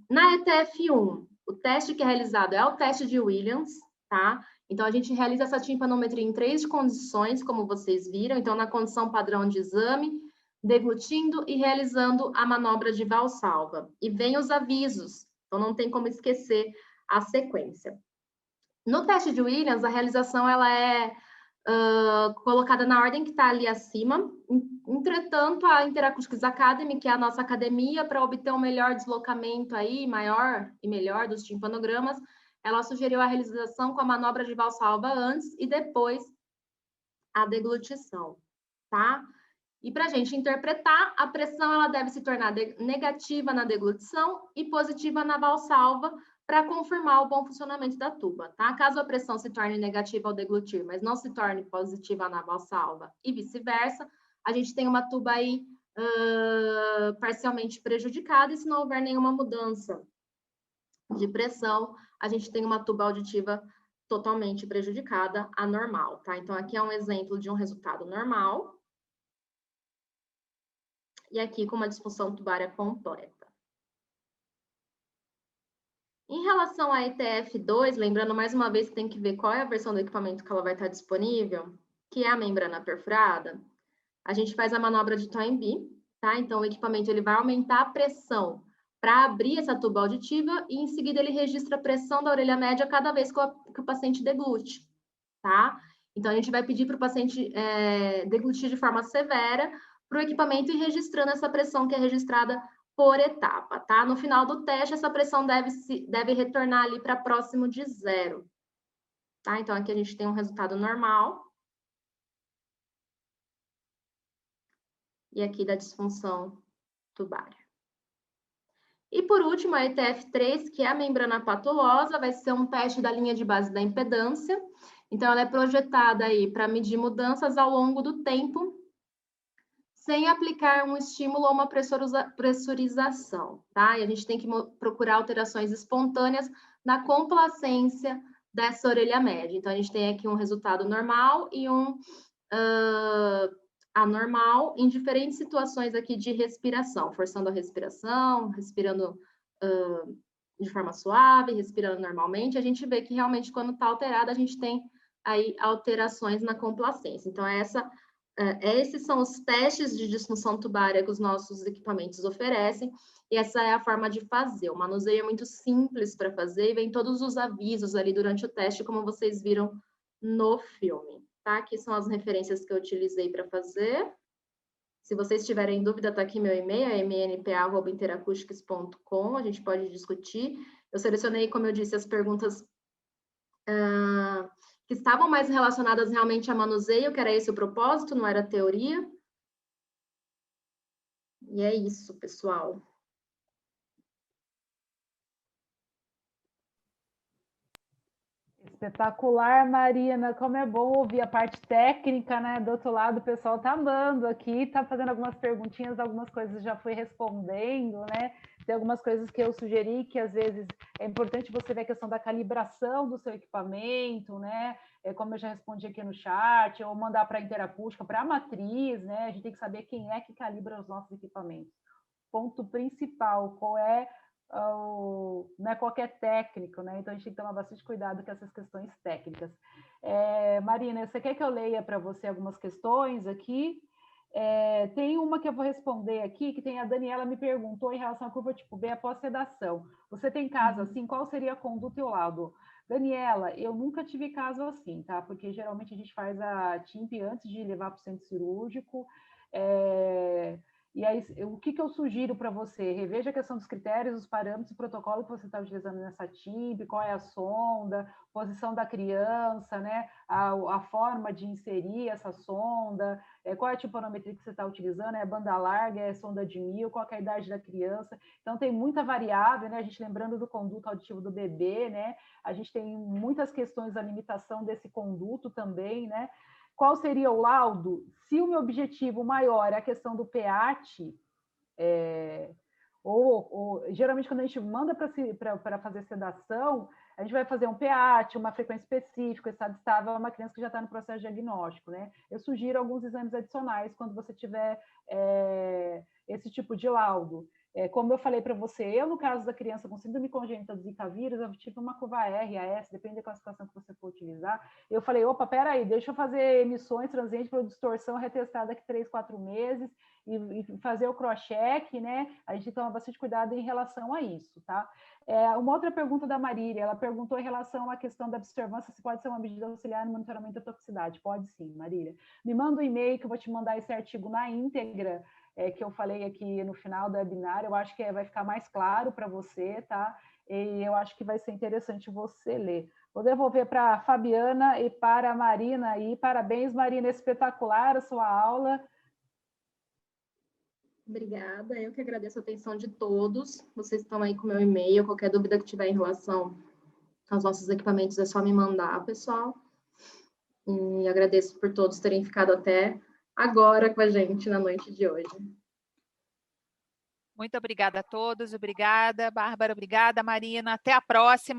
Na ETF1, o teste que é realizado é o teste de Williams, tá? Então, a gente realiza essa timpanometria em 3 condições, como vocês viram. Então, na condição padrão de exame, deglutindo e realizando a manobra de valsalva. E vem os avisos, então não tem como esquecer a sequência. No teste de Williams, a realização ela é colocada na ordem que está ali acima. Entretanto, a Interacústicos Academy, que é a nossa academia, para obter um melhor deslocamento aí, maior e melhor dos timpanogramas, ela sugeriu a realização com a manobra de valsalva antes e depois a deglutição, tá? E para a gente interpretar, a pressão ela deve se tornar negativa na deglutição e positiva na valsalva para confirmar o bom funcionamento da tuba, tá? Caso a pressão se torne negativa ao deglutir, mas não se torne positiva na valsalva e vice-versa, a gente tem uma tuba aí parcialmente prejudicada e se não houver nenhuma mudança de pressão, a gente tem uma tuba auditiva totalmente prejudicada, anormal, tá? Então, aqui é um exemplo de um resultado normal. E aqui com uma disfunção tubária completa. Em relação à ETF2, lembrando mais uma vez que tem que ver qual é a versão do equipamento que ela vai estar disponível, que é a membrana perfurada, a gente faz a manobra de Toynbee, tá? Então, o equipamento ele vai aumentar a pressão para abrir essa tuba auditiva e, em seguida, ele registra a pressão da orelha média cada vez que o paciente deglute, tá? Então, a gente vai pedir para o paciente deglutir de forma severa para o equipamento ir registrando essa pressão que é registrada por etapa, tá? No final do teste, essa pressão deve retornar ali para próximo de 0, tá? Então, aqui a gente tem um resultado normal. E aqui da disfunção tubária. E por último, a ETF3, que é a membrana patulosa, vai ser um teste da linha de base da impedância. Então, ela é projetada aí para medir mudanças ao longo do tempo, sem aplicar um estímulo ou uma pressurização, tá? E a gente tem que procurar alterações espontâneas na complacência dessa orelha média. Então, a gente tem aqui um resultado normal e um anormal em diferentes situações aqui de respiração, forçando a respiração, respirando de forma suave, respirando normalmente. A gente vê que realmente quando está alterada, a gente tem aí alterações na complacência. Então, esses são os testes de disfunção tubária que os nossos equipamentos oferecem, e essa é a forma de fazer. O manuseio é muito simples para fazer, e vem todos os avisos ali durante o teste, como vocês viram no filme, tá? Aqui são as referências que eu utilizei para fazer. Se vocês tiverem dúvida, tá aqui meu e-mail, é mnpa@interacoustics.com, a gente pode discutir. Eu selecionei, como eu disse, as perguntas que estavam mais relacionadas realmente a manuseio, que era esse o propósito, não era teoria. E é isso, pessoal. Espetacular, Marina. Como é bom ouvir a parte técnica, né? Do outro lado, o pessoal está amando aqui, está fazendo algumas perguntinhas, algumas coisas já fui respondendo, né? Tem algumas coisas que eu sugeri que às vezes é importante você ver a questão da calibração do seu equipamento, né? Como eu já respondi aqui no chat, ou mandar para a interacústica, para a matriz, né? A gente tem que saber quem é que calibra os nossos equipamentos. Ponto principal, qual é não é qualquer técnico, né? Então a gente tem que tomar bastante cuidado com essas questões técnicas. Marina, você quer que eu leia para você algumas questões aqui? Tem uma que eu vou responder aqui, que tem a Daniela me perguntou em relação à curva tipo B após sedação. Você tem caso assim? Qual seria a conduta e o laudo? Daniela, eu nunca tive caso assim, tá? Porque geralmente a gente faz a TIMP antes de levar para o centro cirúrgico. E aí, o que eu sugiro para você? Reveja a questão dos critérios, os parâmetros, o protocolo que você está utilizando nessa TIMP, qual é a sonda, posição da criança, né? A forma de inserir essa sonda, qual é a timpanometria que você está utilizando, é banda larga, é sonda de 1000, qual é a idade da criança. Então, tem muita variável, né? A gente lembrando do conduto auditivo do bebê, né? A gente tem muitas questões da limitação desse conduto também, né? Qual seria o laudo? Se o meu objetivo maior é a questão do PEAT, geralmente quando a gente manda para fazer sedação, a gente vai fazer um PEAT, uma frequência específica, estado estável, uma criança que já está no processo diagnóstico, né? Eu sugiro alguns exames adicionais quando você tiver esse tipo de laudo. Como eu falei para você, eu, no caso da criança com síndrome congênita do Zika vírus, eu tive uma curva R, AS, depende da classificação que você for utilizar. Eu falei, opa, peraí, deixa eu fazer emissões transientes para distorção retestada daqui 3, 4 meses e fazer o cross-check, né? A gente toma bastante cuidado em relação a isso, tá? Uma outra pergunta da Marília, ela perguntou em relação à questão da observância, se pode ser uma medida auxiliar no monitoramento da toxicidade. Pode sim, Marília. Me manda um e-mail que eu vou te mandar esse artigo na íntegra, que eu falei aqui no final do webinar. Eu acho que vai ficar mais claro para você, tá? E eu acho que vai ser interessante você ler. Vou devolver para a Fabiana e para a Marina. E parabéns, Marina, espetacular a sua aula. Obrigada, eu que agradeço a atenção de todos. Vocês estão aí com o meu e-mail, qualquer dúvida que tiver em relação aos nossos equipamentos é só me mandar, pessoal. E agradeço por todos terem ficado até agora com a gente na noite de hoje. Muito obrigada a todos, obrigada, Bárbara, obrigada, Marina. Até a próxima.